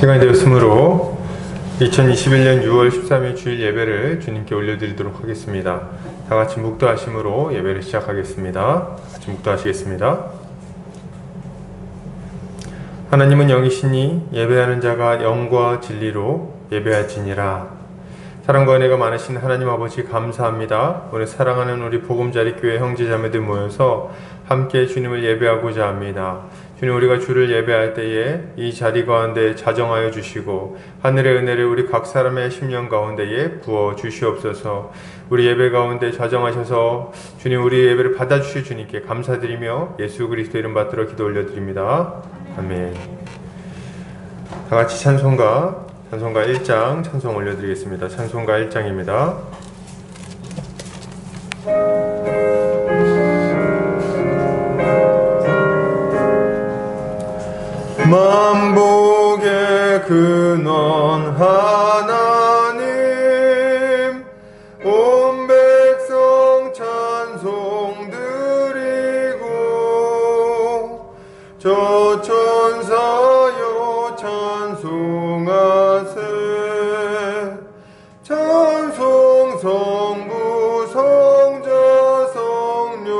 시간이 되었으므로 2021년 6월 13일 주일 예배를 주님께 올려드리도록 하겠습니다. 다같이 묵도하심으로 예배를 시작하겠습니다. 같이 묵도하시겠습니다. 하나님은 영이시니 예배하는 자가 영과 진리로 예배할지니라. 사랑과 은혜가 많으신 하나님 아버지 감사합니다. 오늘 사랑하는 우리 보금자리교회 형제자매들 모여서 함께 주님을 예배하고자 합니다. 주님, 우리가 주를 예배할 때에 이 자리 가운데 자정하여 주시고 하늘의 은혜를 우리 각 사람의 심령 가운데에 부어 주시옵소서. 우리 예배 가운데 자정하셔서 주님, 우리 예배를 받아주실 주님께 감사드리며 예수 그리스도 이름 받들어 기도 올려드립니다. 아멘. 다같이 찬송가 1장 찬송 올려드리겠습니다. 찬송가 1장입니다. 만복의 근원 하나님, 온 백성 찬송 드리고 저 천사여 찬송하세. 찬송 성부 성자 성령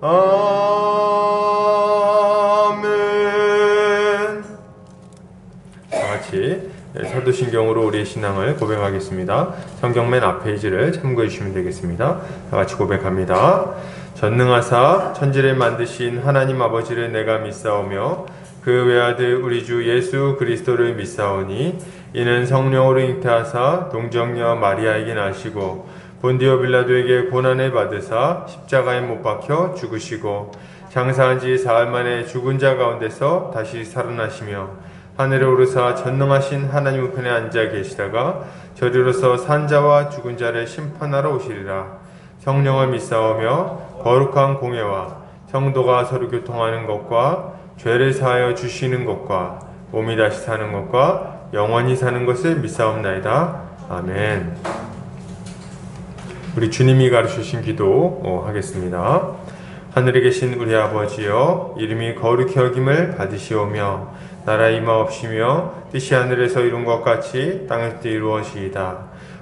아멘. 다같이 사도신경으로 우리의 신앙을 고백하겠습니다. 성경 맨 앞페이지를 참고해 주시면 되겠습니다. 다같이 고백합니다. 전능하사 천지를 만드신 하나님 아버지를 내가 믿사오며 그 외아들 우리 주 예수 그리스도를 믿사오니 이는 성령으로 잉태하사 동정녀 마리아에게 나시고 본디오 빌라도에게 고난을 받으사 십자가에 못 박혀 죽으시고 장사한 지 사흘 만에 죽은 자 가운데서 다시 살아나시며 하늘에 오르사 전능하신 하나님 우편에 앉아 계시다가 저리로서 산 자와 죽은 자를 심판하러 오시리라. 성령을 믿사오며 거룩한 공예와 성도가 서로 교통하는 것과 죄를 사하여 주시는 것과 몸이 다시 사는 것과 영원히 사는 것을 믿사옵나이다. 아멘. 우리 주님이 가르치신 기도 하겠습니다. 하늘에 계신 우리 아버지여, 이름이 거룩히 여김을 받으시오며 나라 임하옵시며 뜻이 하늘에서 이룬 것 같이 땅에서도 이루어지이다.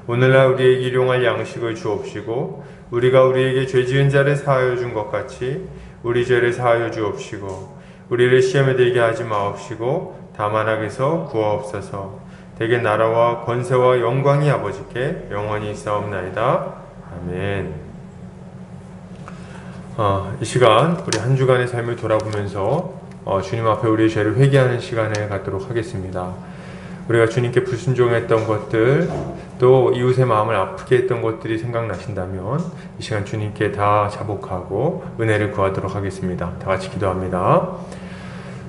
오늘날 우리에게 일용할 양식을 주옵시고 우리가 우리에게 죄 지은 자를 사하여 준 것 같이 우리 죄를 사하여 주옵시고 우리를 시험에 들게 하지 마옵시고 다만 악에서 구하옵소서. 대개 나라와 권세와 영광이 아버지께 영원히 있사옵나이다. 아멘. 이 시간 우리 한 주간의 삶을 돌아보면서 주님 앞에 우리의 죄를 회개하는 시간을 갖도록 하겠습니다. 우리가 주님께 불순종했던 것들, 또 이웃의 마음을 아프게 했던 것들이 생각나신다면 이 시간 주님께 다 자복하고 은혜를 구하도록 하겠습니다. 다 같이 기도합니다.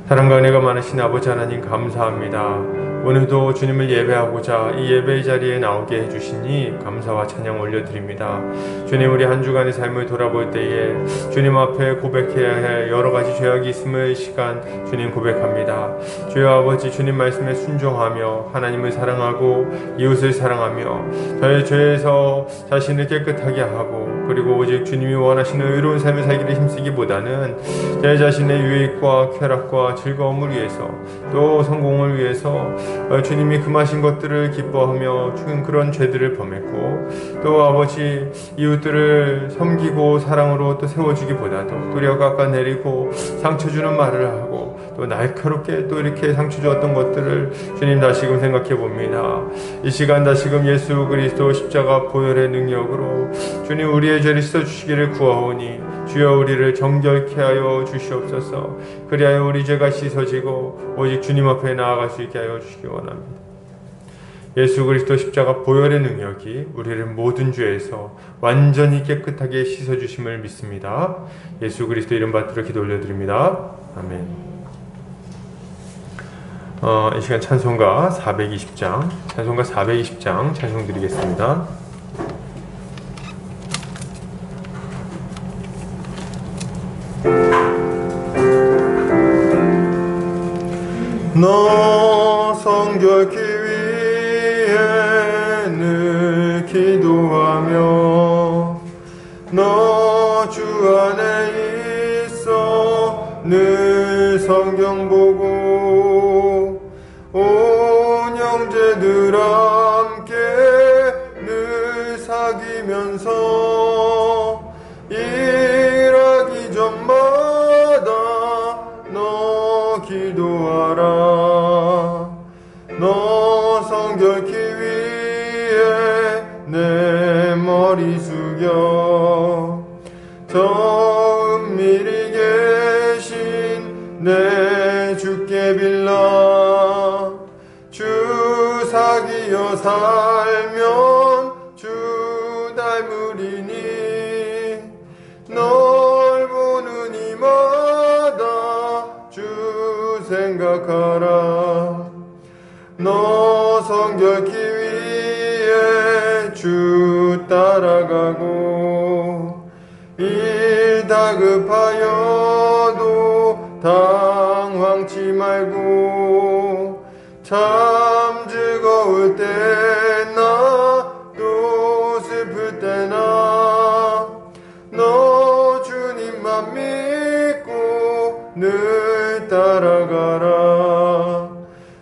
사랑과 은혜가 많으신 아버지 하나님 감사합니다. 오늘도 주님을 예배하고자 이 예배의 자리에 나오게 해주시니 감사와 찬양 올려드립니다. 주님, 우리 한 주간의 삶을 돌아볼 때에 주님 앞에 고백해야 할 여러 가지 죄악이 있음을 이 시간 주님 고백합니다. 주여 아버지, 주님 말씀에 순종하며 하나님을 사랑하고 이웃을 사랑하며 저의 죄에서 자신을 깨끗하게 하고 그리고 오직 주님이 원하시는 의로운 삶을 살기를 힘쓰기보다는 제 자신의 유익과 쾌락과 즐거움을 위해서 또 성공을 위해서 주님이 금하신 것들을 기뻐하며 그런 죄들을 범했고 또 아버지 이웃들을 섬기고 사랑으로 또 세워주기보다도 도리어 깎아내리고 상처 주는 말을 하고 또 날카롭게 또 이렇게 상처 주었던 것들을 주님 다시금 생각해 봅니다. 이 시간 다시금 예수 그리스도 십자가 보혈의 능력으로 주님 우리의 죄를 씻어주시기를 구하오니 주여 우리를 정결케 하여 주시옵소서. 그리하여 우리 죄가 씻어지고 오직 주님 앞에 나아갈 수 있게 하여 주시기 원합니다. 예수 그리스도 십자가 보혈의 능력이 우리를 모든 죄에서 완전히 깨끗하게 씻어주심을 믿습니다. 예수 그리스도 이름 받들어 기도 올려드립니다. 아멘. 이 시간 찬송가 420장 찬송 드리겠습니다. 너 성결케 위해 늘 기도하며 너 주 안에 있어 늘 성경 보고 늘 함께 늘 사귀면서 일하기 전마다 너 기도하라. 너 성결케 위해 내 머리 숙여 저 은밀히 계신 내 주께 빌라. 주 사귀어 살면 주 닮으리니 널 보는 이마다 주 생각하라. 너 성결케 위해 주 따라가고 일 다급하여도 당황치 말고 참 즐거울 때나 또 슬플 때나 너 주님만 믿고 늘 따라가라.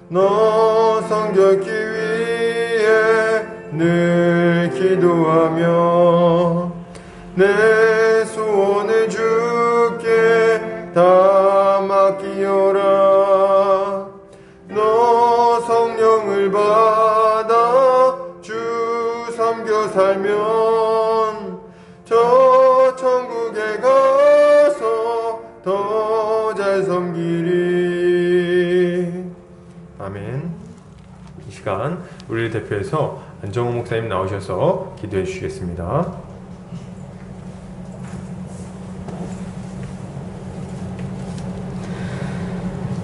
너 성결케 위해 늘 기도하며 내 소원을 주께 다 맡기어라. 너 성령을 받아 주 섬겨 살면 저 천국에 가서 더 잘 섬기리. 아멘. 이 시간 우리를 대표해서 안정호 목사님 나오셔서 기도해 주시겠습니다.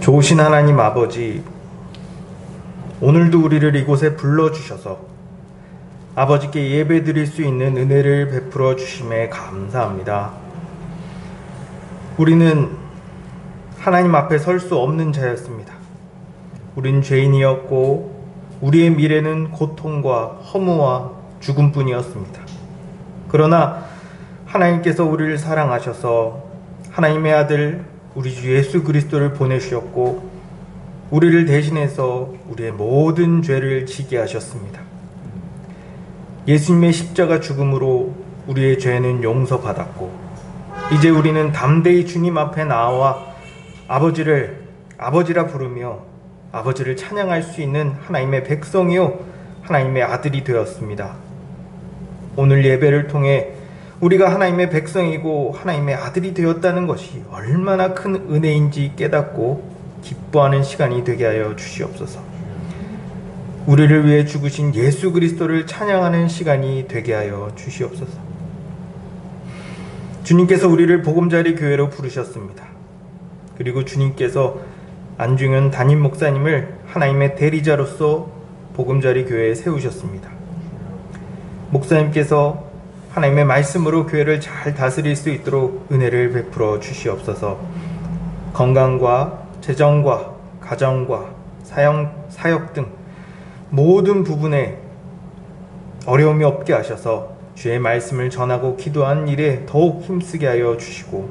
좋으신 하나님 아버지, 오늘도 우리를 이곳에 불러주셔서 아버지께 예배 드릴 수 있는 은혜를 베풀어 주심에 감사합니다. 우리는 하나님 앞에 설 수 없는 자였습니다. 우린 죄인이었고 우리의 미래는 고통과 허무와 죽음뿐이었습니다. 그러나 하나님께서 우리를 사랑하셔서 하나님의 아들 우리 주 예수 그리스도를 보내주셨고 우리를 대신해서 우리의 모든 죄를 지게 하셨습니다. 예수님의 십자가 죽음으로 우리의 죄는 용서받았고 이제 우리는 담대히 주님 앞에 나와 아버지를 아버지라 부르며 아버지를 찬양할 수 있는 하나님의 백성이요 하나님의 아들이 되었습니다. 오늘 예배를 통해 우리가 하나님의 백성이고 하나님의 아들이 되었다는 것이 얼마나 큰 은혜인지 깨닫고 기뻐하는 시간이 되게 하여 주시옵소서. 우리를 위해 죽으신 예수 그리스도를 찬양하는 시간이 되게 하여 주시옵소서. 주님께서 우리를 보금자리 교회로 부르셨습니다. 그리고 주님께서 안중현 담임 목사님을 하나님의 대리자로서 보금자리 교회에 세우셨습니다. 목사님께서 하나님의 말씀으로 교회를 잘 다스릴 수 있도록 은혜를 베풀어 주시옵소서. 건강과 재정과 가정과 사역 등 모든 부분에 어려움이 없게 하셔서 주의 말씀을 전하고 기도하는 일에 더욱 힘쓰게 하여 주시고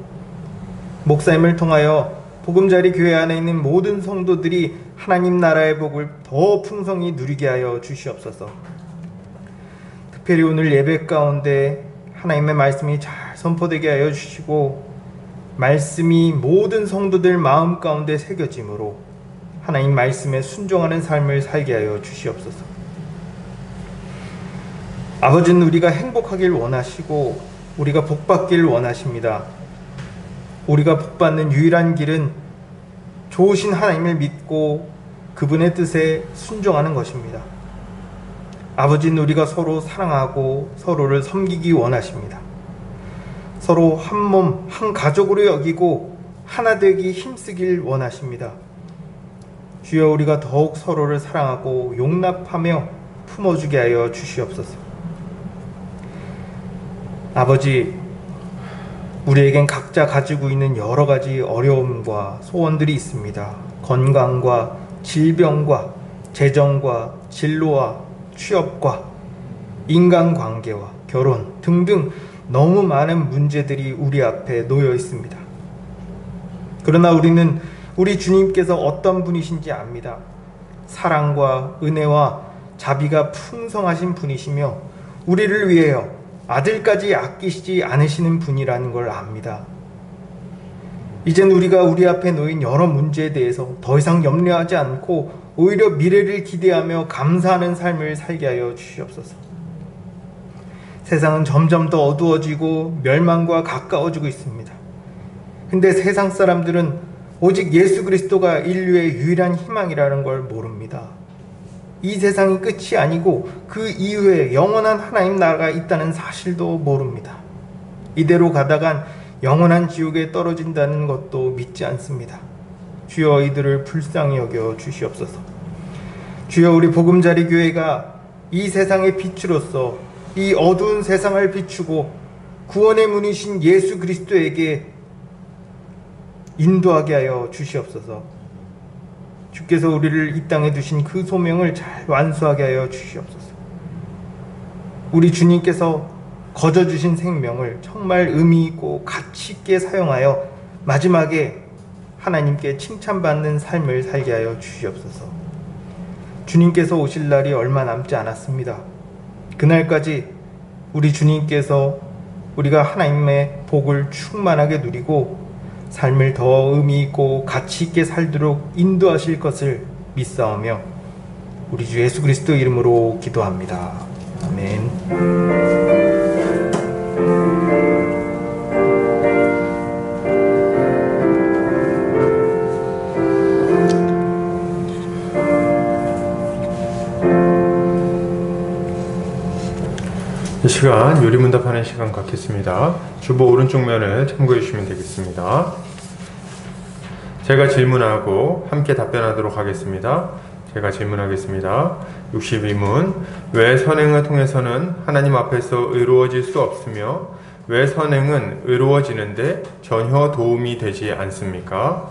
목사님을 통하여 보금자리 교회 안에 있는 모든 성도들이 하나님 나라의 복을 더 풍성히 누리게 하여 주시옵소서. 특별히 오늘 예배 가운데 하나님의 말씀이 잘 선포되게 하여 주시고 말씀이 모든 성도들 마음 가운데 새겨짐으로 하나님 말씀에 순종하는 삶을 살게 하여 주시옵소서. 아버지는 우리가 행복하길 원하시고 우리가 복받길 원하십니다. 우리가 복받는 유일한 길은 좋으신 하나님을 믿고 그분의 뜻에 순종하는 것입니다. 아버지는 우리가 서로 사랑하고 서로를 섬기기 원하십니다. 서로 한 몸, 한 가족으로 여기고 하나 되기 힘쓰길 원하십니다. 주여 우리가 더욱 서로를 사랑하고 용납하며 품어주게 하여 주시옵소서. 아버지, 우리에겐 각자 가지고 있는 여러 가지 어려움과 소원들이 있습니다. 건강과 질병과 재정과 진로와 취업과 인간관계와 결혼 등등 너무 많은 문제들이 우리 앞에 놓여 있습니다. 그러나 우리는 우리 주님께서 어떤 분이신지 압니다. 사랑과 은혜와 자비가 풍성하신 분이시며 우리를 위하여 아들까지 아끼시지 않으시는 분이라는 걸 압니다. 이젠 우리가 우리 앞에 놓인 여러 문제에 대해서 더 이상 염려하지 않고 오히려 미래를 기대하며 감사하는 삶을 살게 하여 주시옵소서. 세상은 점점 더 어두워지고 멸망과 가까워지고 있습니다. 근데 세상 사람들은 오직 예수 그리스도가 인류의 유일한 희망이라는 걸 모릅니다. 이 세상이 끝이 아니고 그 이후에 영원한 하나님 나라가 있다는 사실도 모릅니다. 이대로 가다간 영원한 지옥에 떨어진다는 것도 믿지 않습니다. 주여 이들을 불쌍히 여겨 주시옵소서. 주여 우리 보금자리 교회가 이 세상의 빛으로서 이 어두운 세상을 비추고 구원의 문이신 예수 그리스도에게 인도하게 하여 주시옵소서. 주께서 우리를 이 땅에 두신 그 소명을 잘 완수하게 하여 주시옵소서. 우리 주님께서 거저 주신 생명을 정말 의미 있고 가치 있게 사용하여 마지막에 하나님께 칭찬받는 삶을 살게 하여 주시옵소서. 주님께서 오실 날이 얼마 남지 않았습니다. 그날까지 우리 주님께서 우리가 하나님의 복을 충만하게 누리고 삶을 더 의미 있고 가치 있게 살도록 인도하실 것을 믿사오며 우리 주 예수 그리스도 이름으로 기도합니다. 아멘. 이 시간 요리문답하는 시간 갖겠습니다. 주보 오른쪽 면을 참고해 주시면 되겠습니다. 제가 질문하고 함께 답변하도록 하겠습니다. 제가 질문하겠습니다. 62문. 왜 선행을 통해서는 하나님 앞에서 의로워질 수 없으며 왜 선행은 의로워지는데 전혀 도움이 되지 않습니까?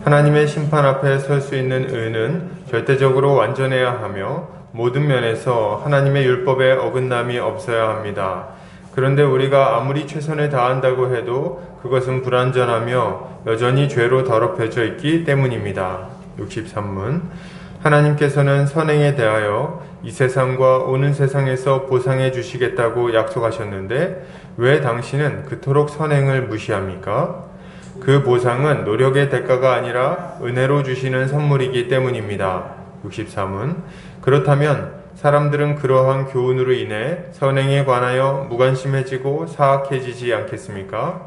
하나님의 심판 앞에 설 수 있는 의는 절대적으로 완전해야 하며 모든 면에서 하나님의 율법에 어긋남이 없어야 합니다. 그런데 우리가 아무리 최선을 다한다고 해도 그것은 불완전하며 여전히 죄로 더럽혀져 있기 때문입니다. 63문. 하나님께서는 선행에 대하여 이 세상과 오는 세상에서 보상해 주시겠다고 약속하셨는데 왜 당신은 그토록 선행을 무시합니까? 그 보상은 노력의 대가가 아니라 은혜로 주시는 선물이기 때문입니다. 63문. 그렇다면 사람들은 그러한 교훈으로 인해 선행에 관하여 무관심해지고 사악해지지 않겠습니까?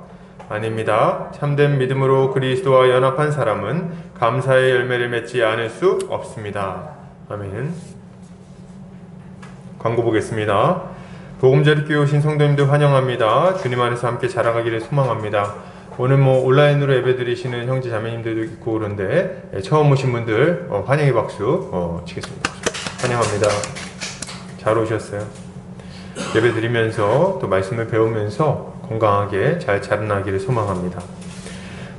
아닙니다. 참된 믿음으로 그리스도와 연합한 사람은 감사의 열매를 맺지 않을 수 없습니다. 아멘. 광고 보겠습니다. 복음자리 교회 오신 성도님들 환영합니다. 주님 안에서 함께 자라가기를 소망합니다. 오늘 온라인으로 예배드리시는 형제 자매님들도 있고 그런데 처음 오신 분들 환영의 박수 치겠습니다. 환영합니다. 잘 오셨어요. 예배 드리면서 또 말씀을 배우면서 건강하게 잘 자라나기를 소망합니다.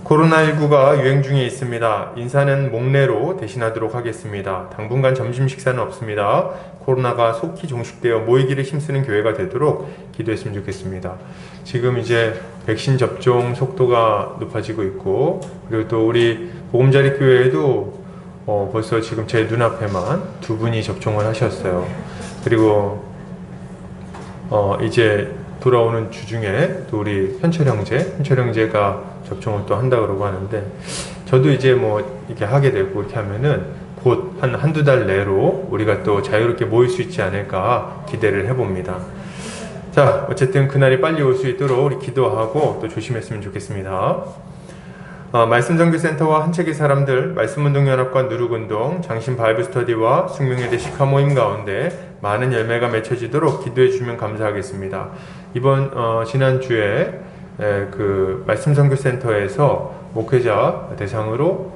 코로나19가 유행 중에 있습니다. 인사는 목례로 대신하도록 하겠습니다. 당분간 점심 식사는 없습니다. 코로나가 속히 종식되어 모이기를 힘쓰는 교회가 되도록 기도했으면 좋겠습니다. 지금 이제 백신 접종 속도가 높아지고 있고 그리고 또 우리 보금자리 교회에도 벌써 지금 제 눈앞에만 2분이 접종을 하셨어요. 그리고 이제 돌아오는 주중에 또 우리 현철 형제가 접종을 또 한다 그러고 하는데 저도 이제 이렇게 하게 되고 이렇게 하면은 곧 한두 달 내로 우리가 또 자유롭게 모일 수 있지 않을까 기대를 해봅니다. 자, 어쨌든 그날이 빨리 올 수 있도록 우리 기도하고 또 조심했으면 좋겠습니다. 말씀정규센터와 한책의 사람들, 말씀운동연합과 누룩운동, 장신 바이블스터디와 숙명예대 시카 모임 가운데 많은 열매가 맺혀지도록 기도해 주시면 감사하겠습니다. 이번 지난주에 그 말씀선교센터에서 목회자 대상으로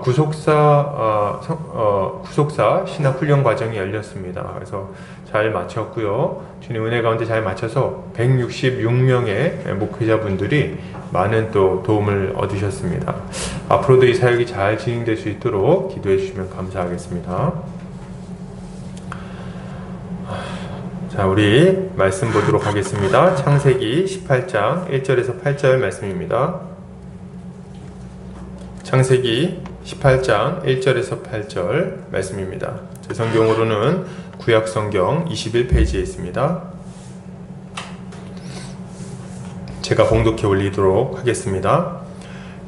구속사 신학훈련 과정이 열렸습니다. 그래서 잘 마쳤고요. 주님 은혜 가운데 잘 마쳐서 166명의 목회자분들이 많은 또 도움을 얻으셨습니다. 앞으로도 이 사역이 잘 진행될 수 있도록 기도해 주시면 감사하겠습니다. 자, 우리 말씀 보도록 하겠습니다. 창세기 18장 1절에서 8절 말씀입니다. 창세기 18장 1절에서 8절 말씀입니다. 제 성경으로는 구약 성경 21페이지에 있습니다. 제가 봉독해 올리도록 하겠습니다.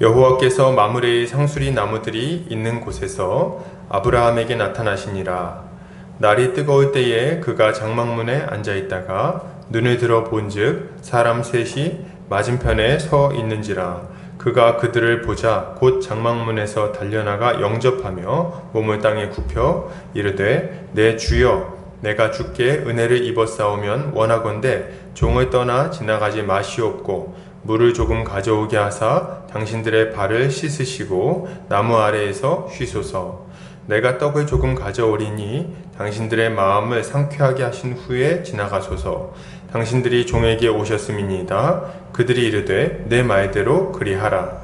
여호와께서 마므레의 상수리 나무들이 있는 곳에서 아브라함에게 나타나시니라. 날이 뜨거울 때에 그가 장막문에 앉아 있다가 눈을 들어 본즉 사람 셋이 맞은편에 서 있는지라. 그가 그들을 보자 곧 장막문에서 달려나가 영접하며 몸을 땅에 굽혀 이르되 내 주여 내가 주께 은혜를 입었사오면 원하건대 종을 떠나 지나가지 마시옵고 물을 조금 가져오게 하사 당신들의 발을 씻으시고 나무 아래에서 쉬소서. 내가 떡을 조금 가져오리니 당신들의 마음을 상쾌하게 하신 후에 지나가소서. 당신들이 종에게 오셨음이니이다. 그들이 이르되 내 말대로 그리하라.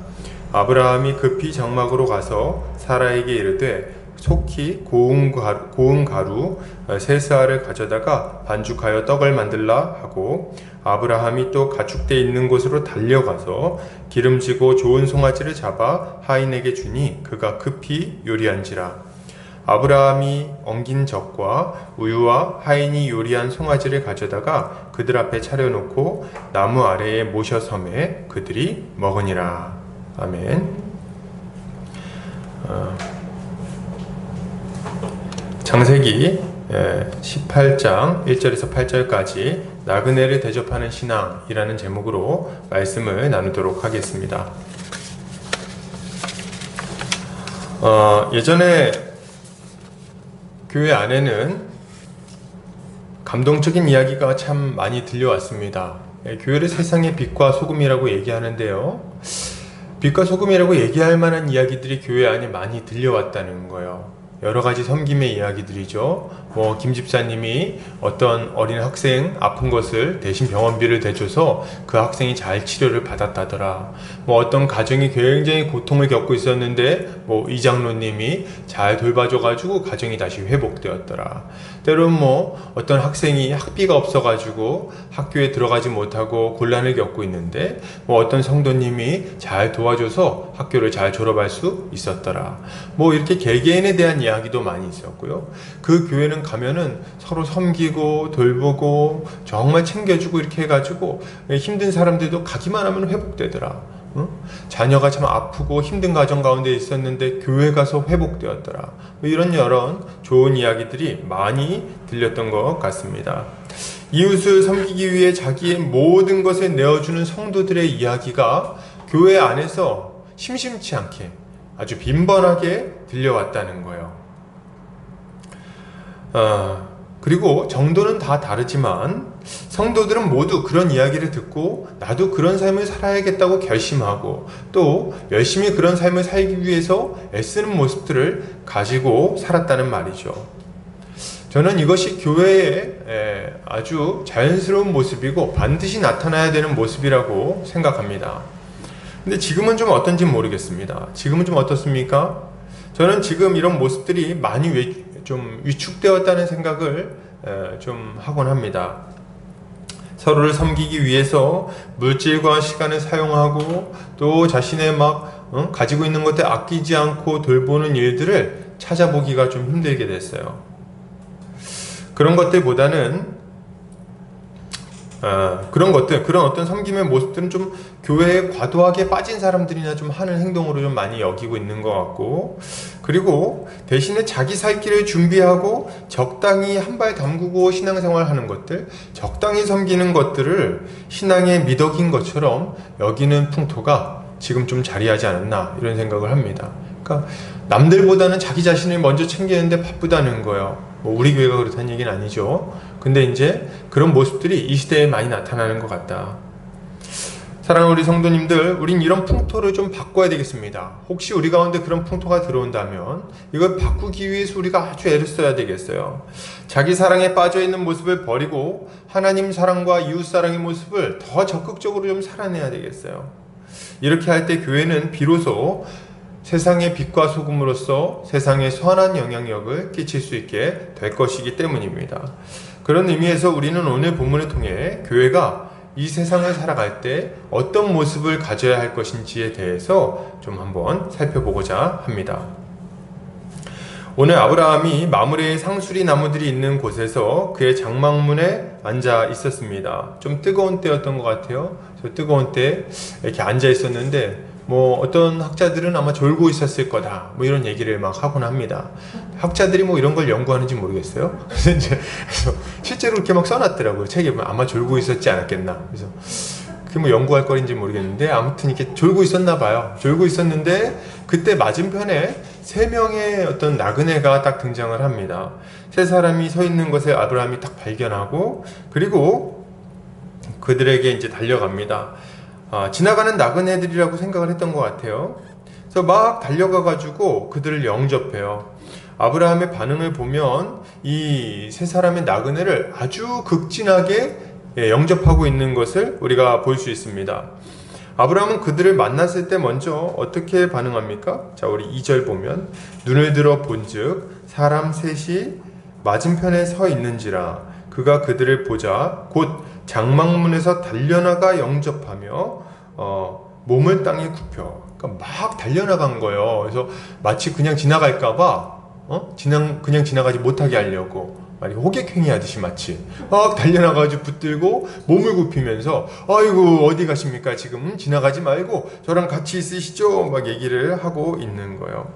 아브라함이 급히 장막으로 가서 사라에게 이르되 속히 고운 가루 세스알을 가져다가 반죽하여 떡을 만들라 하고 아브라함이 또 가축대 있는 곳으로 달려가서 기름지고 좋은 송아지를 잡아 하인에게 주니 그가 급히 요리한지라. 아브라함이 엉긴 젖과 우유와 하인이 요리한 송아지를 가져다가 그들 앞에 차려놓고 나무 아래에 모셔 섬에 그들이 먹으니라. 아멘. 창세기 18장 1절에서 8절까지 나그네를 대접하는 신앙이라는 제목으로 말씀을 나누도록 하겠습니다. 예전에 교회 안에는 감동적인 이야기가 참 많이 들려왔습니다. 교회를 세상의 빛과 소금이라고 얘기하는데요. 빛과 소금이라고 얘기할 만한 이야기들이 교회 안에 많이 들려왔다는 거예요. 여러 가지 섬김의 이야기들이죠. 김 집사님이 어떤 어린 학생 아픈 것을 대신 병원비를 대줘서 그 학생이 잘 치료를 받았다더라. 어떤 가정이 굉장히 고통을 겪고 있었는데 이장로님이 잘 돌봐줘가지고 가정이 다시 회복되었더라. 때로는 어떤 학생이 학비가 없어가지고 학교에 들어가지 못하고 곤란을 겪고 있는데 어떤 성도님이 잘 도와줘서 학교를 잘 졸업할 수 있었더라. 이렇게 개개인에 대한 이야기도 많이 있었고요. 그 교회는 가면은 서로 섬기고 돌보고 정말 챙겨주고 이렇게 해가지고 힘든 사람들도 가기만 하면 회복되더라. 자녀가 참 아프고 힘든 가정 가운데 있었는데 교회 가서 회복되었더라. 이런 여러 좋은 이야기들이 많이 들렸던 것 같습니다. 이웃을 섬기기 위해 자기의 모든 것을 내어주는 성도들의 이야기가 교회 안에서 심심치 않게 아주 빈번하게 들려왔다는 거예요. 그리고 정도는 다 다르지만 성도들은 모두 그런 이야기를 듣고 나도 그런 삶을 살아야겠다고 결심하고 또 열심히 그런 삶을 살기 위해서 애쓰는 모습들을 가지고 살았다는 말이죠. 저는 이것이 교회의 아주 자연스러운 모습이고 반드시 나타나야 되는 모습이라고 생각합니다. 근데 지금은 좀 어떤지 모르겠습니다. 지금은 좀 어떻습니까? 저는 지금 이런 모습들이 많이 좀 위축되었다는 생각을 좀 하곤 합니다. 서로를 섬기기 위해서 물질과 시간을 사용하고 또 자신의 가지고 있는 것들 아끼지 않고 돌보는 일들을 찾아보기가 좀 힘들게 됐어요. 그런 것들보다는 그런 어떤 섬김의 모습들은 좀 교회에 과도하게 빠진 사람들이나 좀 하는 행동으로 좀 많이 여기고 있는 것 같고, 그리고 대신에 자기 살 길을 준비하고 적당히 한 발 담그고 신앙생활 하는 것들, 적당히 섬기는 것들을 신앙의 미덕인 것처럼 여기는 풍토가 지금 좀 자리하지 않았나 이런 생각을 합니다. 그러니까 남들보다는 자기 자신을 먼저 챙기는데 바쁘다는 거예요. 우리 교회가 그렇다는 얘기는 아니죠. 근데 이제 그런 모습들이 이 시대에 많이 나타나는 것 같다. 사랑하는 우리 성도님들, 우린 이런 풍토를 좀 바꿔야 되겠습니다. 혹시 우리 가운데 그런 풍토가 들어온다면 이걸 바꾸기 위해서 우리가 아주 애를 써야 되겠어요. 자기 사랑에 빠져있는 모습을 버리고 하나님 사랑과 이웃 사랑의 모습을 더 적극적으로 좀 살아내야 되겠어요. 이렇게 할 때 교회는 비로소 세상의 빛과 소금으로서 세상에 선한 영향력을 끼칠 수 있게 될 것이기 때문입니다. 그런 의미에서 우리는 오늘 본문을 통해 교회가 이 세상을 살아갈 때 어떤 모습을 가져야 할 것인지에 대해서 좀 한번 살펴보고자 합니다. 오늘 아브라함이 마므레의 상수리 나무들이 있는 곳에서 그의 장막문에 앉아 있었습니다. 좀 뜨거운 때였던 것 같아요. 저 뜨거운 때 이렇게 앉아 있었는데 뭐 어떤 학자들은 아마 졸고 있었을 거다 뭐 이런 얘기를 막 하곤 합니다. 학자들이 뭐 이런 걸 연구하는지 모르겠어요. 그래서 실제로 이렇게 막 써놨더라고요. 책에 보면 아마 졸고 있었지 않았겠나. 그래서 그게 뭐 연구할 거인지 모르겠는데 아무튼 이렇게 졸고 있었나 봐요. 졸고 있었는데 그때 맞은편에 세 명의 어떤 나그네가 딱 등장을 합니다. 세 사람이 서 있는 것을 아브라함이 딱 발견하고 그리고 그들에게 이제 달려갑니다. 지나가는 나그네들이라고 생각을 했던 것 같아요. 그래서 막 달려가가지고 그들을 영접해요. 아브라함의 반응을 보면 이 세 사람의 나그네를 아주 극진하게 영접하고 있는 것을 우리가 볼 수 있습니다. 아브라함은 그들을 만났을 때 먼저 어떻게 반응합니까? 자, 우리 2절 보면 눈을 들어 본즉 사람 셋이 맞은편에 서 있는지라 그가 그들을 보자 곧 장막문에서 달려나가 영접하며 몸을 땅에 굽혀 그러니까 막 달려나간 거예요. 그래서 마치 그냥 지나갈까봐 그냥 지나가지 못하게 하려고 호객행위 하듯이 마치 막 달려나가지고 붙들고 몸을 굽히면서 아이고 어디 가십니까 지금 지나가지 말고 저랑 같이 있으시죠 막 얘기를 하고 있는 거예요.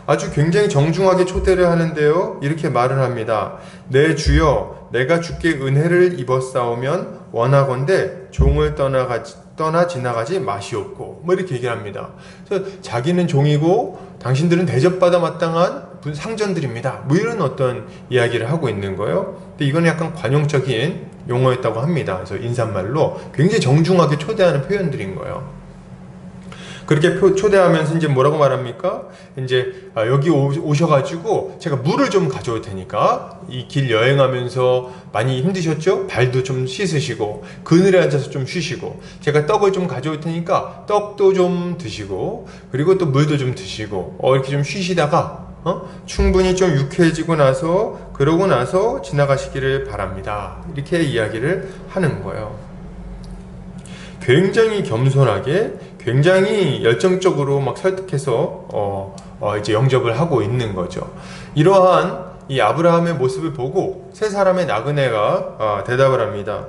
아주 굉장히 정중하게 초대를 하는데요 이렇게 말을 합니다. 내 주여 내가 주께 은혜를 입었사오면 원하건대 종을 떠나 지나가지 마시옵고 뭐 이렇게 얘기를 합니다. 그래서 자기는 종이고 당신들은 대접받아 마땅한 상전들입니다. 뭐 이런 어떤 이야기를 하고 있는 거예요. 근데 이건 약간 관용적인 용어였다고 합니다. 그래서 인사말로 굉장히 정중하게 초대하는 표현들인 거예요. 그렇게 초대하면서 이제 뭐라고 말합니까? 이제 여기 오셔가지고 제가 물을 좀 가져올 테니까 이 길 여행하면서 많이 힘드셨죠? 발도 좀 씻으시고 그늘에 앉아서 좀 쉬시고 제가 떡을 좀 가져올 테니까 떡도 좀 드시고 그리고 또 물도 좀 드시고 이렇게 좀 쉬시다가 충분히 좀 유쾌해지고 나서 그러고 나서 지나가시기를 바랍니다. 이렇게 이야기를 하는 거예요. 굉장히 겸손하게 굉장히 열정적으로 막 설득해서 이제 영접을 하고 있는 거죠. 이러한 이 아브라함의 모습을 보고 세 사람의 나그네가 대답을 합니다.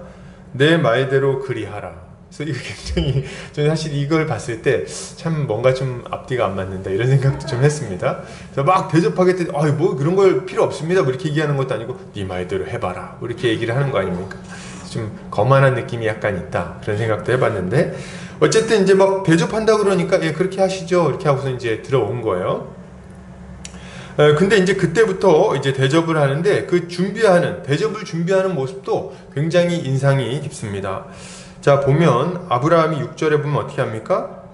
내 말대로 그리하라. 그래서 이거 굉장히 저는 사실 이걸 봤을 때 참 뭔가 좀 앞뒤가 안 맞는다 이런 생각도 좀 했습니다. 그래서 막 대접하겠더니 뭐 그런 걸 필요 없습니다. 뭐 이렇게 얘기하는 것도 아니고 네 말대로 해봐라. 뭐 이렇게 얘기를 하는 거 아닙니까? 좀 거만한 느낌이 약간 있다 그런 생각도 해봤는데 어쨌든 이제 막 대접한다 그러니까 예 그렇게 하시죠 이렇게 하고서 이제 들어온 거예요. 근데 이제 그때부터 이제 대접을 하는데 그 대접을 준비하는 모습도 굉장히 인상이 깊습니다. 자 보면 아브라함이 6절에 보면 어떻게 합니까?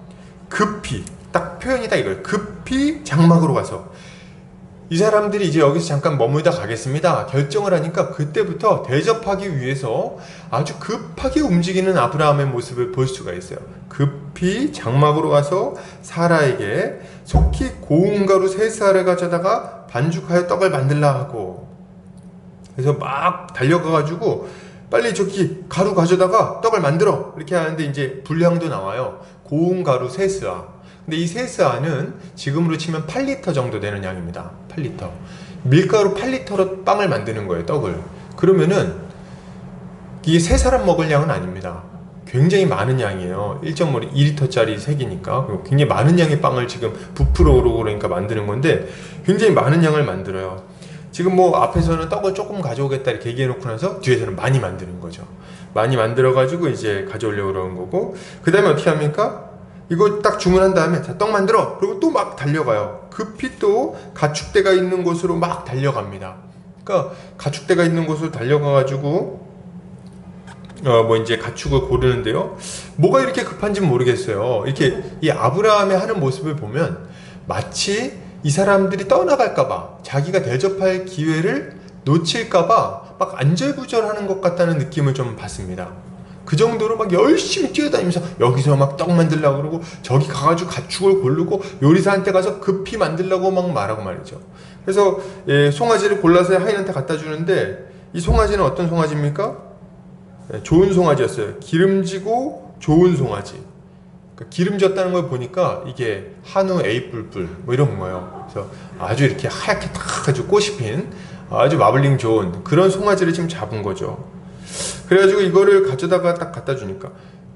급히 딱 표현이 딱 이거예요. 급히 장막으로 가서 이 사람들이 이제 여기서 잠깐 머물다 가겠습니다 결정을 하니까 그때부터 대접하기 위해서 아주 급하게 움직이는 아브라함의 모습을 볼 수가 있어요. 급히 장막으로 가서 사라에게 속히 고운 가루 3쌀을 가져다가 반죽하여 떡을 만들라 하고 그래서 막 달려가가지고 빨리 저기 가루 가져다가 떡을 만들어 이렇게 하는데 이제 분량도 나와요. 고운 가루 3스아. 근데 이 3스아는 지금으로 치면 8리터 정도 되는 양입니다. 8리터. 밀가루 8리터로 빵을 만드는 거예요, 떡을. 그러면은 이게 3사람 먹을 양은 아닙니다. 굉장히 많은 양이에요. 1.2리터짜리 색이니까 굉장히 많은 양의 빵을 지금 부풀어오르고 그러니까 만드는 건데 굉장히 많은 양을 만들어요. 지금 뭐 앞에서는 떡을 조금 가져오겠다 이렇게 얘기해놓고 나서 뒤에서는 많이 만드는 거죠. 많이 만들어가지고 이제 가져오려고 그러는 거고 그 다음에 어떻게 합니까? 이거 딱 주문한 다음에 자, 떡 만들어! 그리고 또 막 달려가요. 급히 또 가축대가 있는 곳으로 막 달려갑니다. 그러니까 가축대가 있는 곳으로 달려가가지고 뭐 이제 가축을 고르는데요. 뭐가 이렇게 급한지 모르겠어요. 이렇게 이 아브라함의 하는 모습을 보면 마치 이 사람들이 떠나갈까봐 자기가 대접할 기회를 놓칠까봐 막 안절부절하는 것 같다는 느낌을 좀 받습니다. 그 정도로 막 열심히 뛰어다니면서 여기서 막 떡 만들려고 그러고 저기 가가지고 가축을 고르고 요리사한테 가서 급히 만들려고 막 말하고 말이죠. 그래서 송아지를 골라서 하인한테 갖다 주는데 이 송아지는 어떤 송아지입니까? 좋은 송아지였어요. 기름지고 좋은 송아지. 그러니까 기름졌다는 걸 보니까 이게 한우 A 뿔뿔 뭐 이런 거예요. 그래서 아주 이렇게 하얗게 탁 아주 꽃이 핀 아주 마블링 좋은 그런 송아지를 지금 잡은 거죠. 그래가지고 이거를 가져다가 딱 갖다 주니까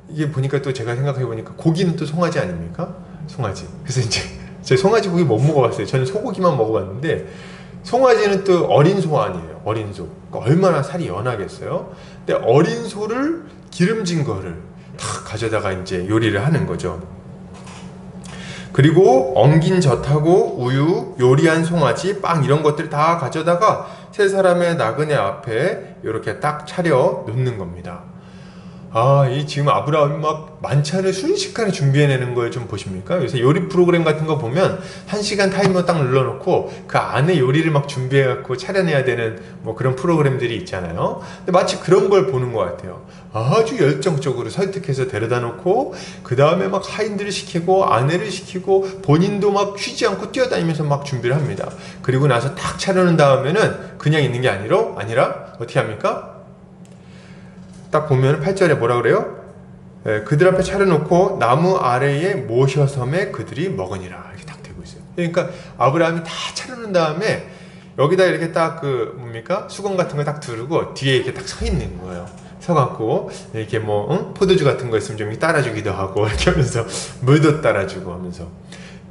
이게 보니까 또 제가 생각해 보니까 고기는 또 송아지 아닙니까? 송아지. 그래서 이제 제 송아지 고기 못 먹어봤어요. 저는 소고기만 먹어봤는데 송아지는 또 어린 소 아니에요. 어린 소. 그러니까 얼마나 살이 연하겠어요. 근데 어린 소를 기름진 거를 다 가져다가 이제 요리를 하는 거죠. 그리고 엉긴 젖하고 우유, 요리한 송아지, 빵 이런 것들 다 가져다가 세 사람의 나그네 앞에 이렇게 딱 차려 놓는 겁니다. 이 지금 아브라함이 막 만찬을 순식간에 준비해내는 걸 좀 보십니까? 요새 요리 프로그램 같은 거 보면 1시간 타이머 딱 눌러놓고 그 안에 요리를 막 준비해갖고 차려내야 되는 뭐 그런 프로그램들이 있잖아요. 근데 마치 그런 걸 보는 것 같아요. 아주 열정적으로 설득해서 데려다 놓고 그 다음에 막 하인들을 시키고 아내를 시키고 본인도 막 쉬지 않고 뛰어다니면서 막 준비를 합니다. 그리고 나서 딱 차려놓은 다음에는 그냥 있는 게 아니라 어떻게 합니까? 딱 보면 8절에 뭐라 그래요? 그들 앞에 차려놓고 나무 아래에 모셔섬에 그들이 먹으니라 이렇게 딱 되고 있어요. 그러니까 아브라함이 다 차려놓은 다음에 여기다 이렇게 딱 그 뭡니까? 수건 같은 거 딱 두르고 뒤에 이렇게 딱 서 있는 거예요. 서갖고 이렇게 뭐 포도주 같은 거 있으면 좀 따라주기도 하고 이렇게 하면서 물도 따라주고 하면서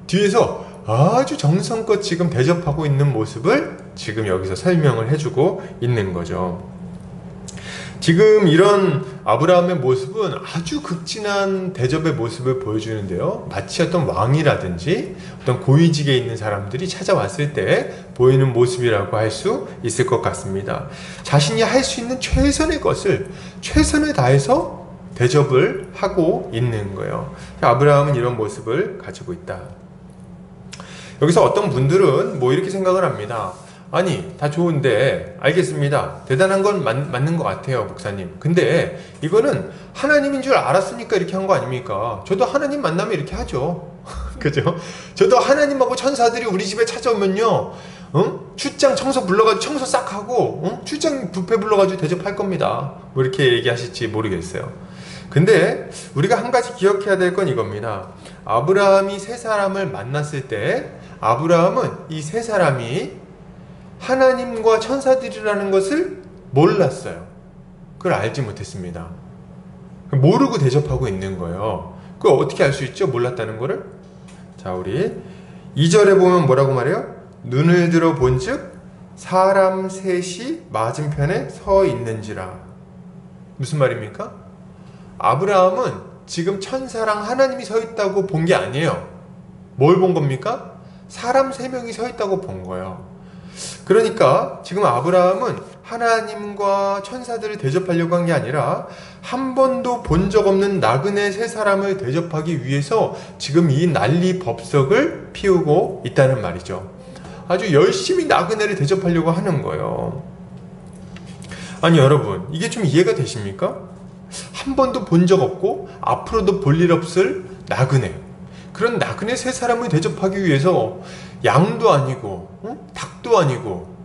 뒤에서 아주 정성껏 지금 대접하고 있는 모습을 지금 여기서 설명을 해주고 있는 거죠. 지금 이런 아브라함의 모습은 아주 극진한 대접의 모습을 보여주는데요. 마치 어떤 왕이라든지 어떤 고위직에 있는 사람들이 찾아왔을 때 보이는 모습이라고 할 수 있을 것 같습니다. 자신이 할 수 있는 최선의 것을 최선을 다해서 대접을 하고 있는 거예요. 아브라함은 이런 모습을 가지고 있다. 여기서 어떤 분들은 뭐 이렇게 생각을 합니다. 아니 다 좋은데 알겠습니다. 대단한 건 맞는 것 같아요 목사님. 근데 이거는 하나님인 줄 알았으니까 이렇게 한 거 아닙니까? 저도 하나님 만나면 이렇게 하죠. 그죠? 저도 하나님하고 천사들이 우리 집에 찾아오면요 출장 청소 불러가지고 청소 싹 하고 출장 뷔페 불러가지고 대접할 겁니다. 뭐 이렇게 얘기하실지 모르겠어요. 근데 우리가 한 가지 기억해야 될 건 이겁니다. 아브라함이 세 사람을 만났을 때 아브라함은 이 세 사람이 하나님과 천사들이라는 것을 몰랐어요. 그걸 알지 못했습니다. 모르고 대접하고 있는 거예요. 그걸 어떻게 알 수 있죠? 몰랐다는 거를? 자, 우리 2절에 보면 뭐라고 말해요? 눈을 들어 본즉 사람 셋이 맞은편에 서 있는지라. 무슨 말입니까? 아브라함은 지금 천사랑 하나님이 서 있다고 본 게 아니에요. 뭘 본 겁니까? 사람 3명이 서 있다고 본 거예요. 그러니까 지금 아브라함은 하나님과 천사들을 대접하려고 한 게 아니라 한 번도 본 적 없는 나그네 세 사람을 대접하기 위해서 지금 이 난리법석을 피우고 있다는 말이죠. 아주 열심히 나그네를 대접하려고 하는 거예요. 아니 여러분, 이게 좀 이해가 되십니까? 한 번도 본 적 없고 앞으로도 볼 일 없을 나그네, 그런 나그네 세 사람을 대접하기 위해서 양도 아니고 닭도 아니고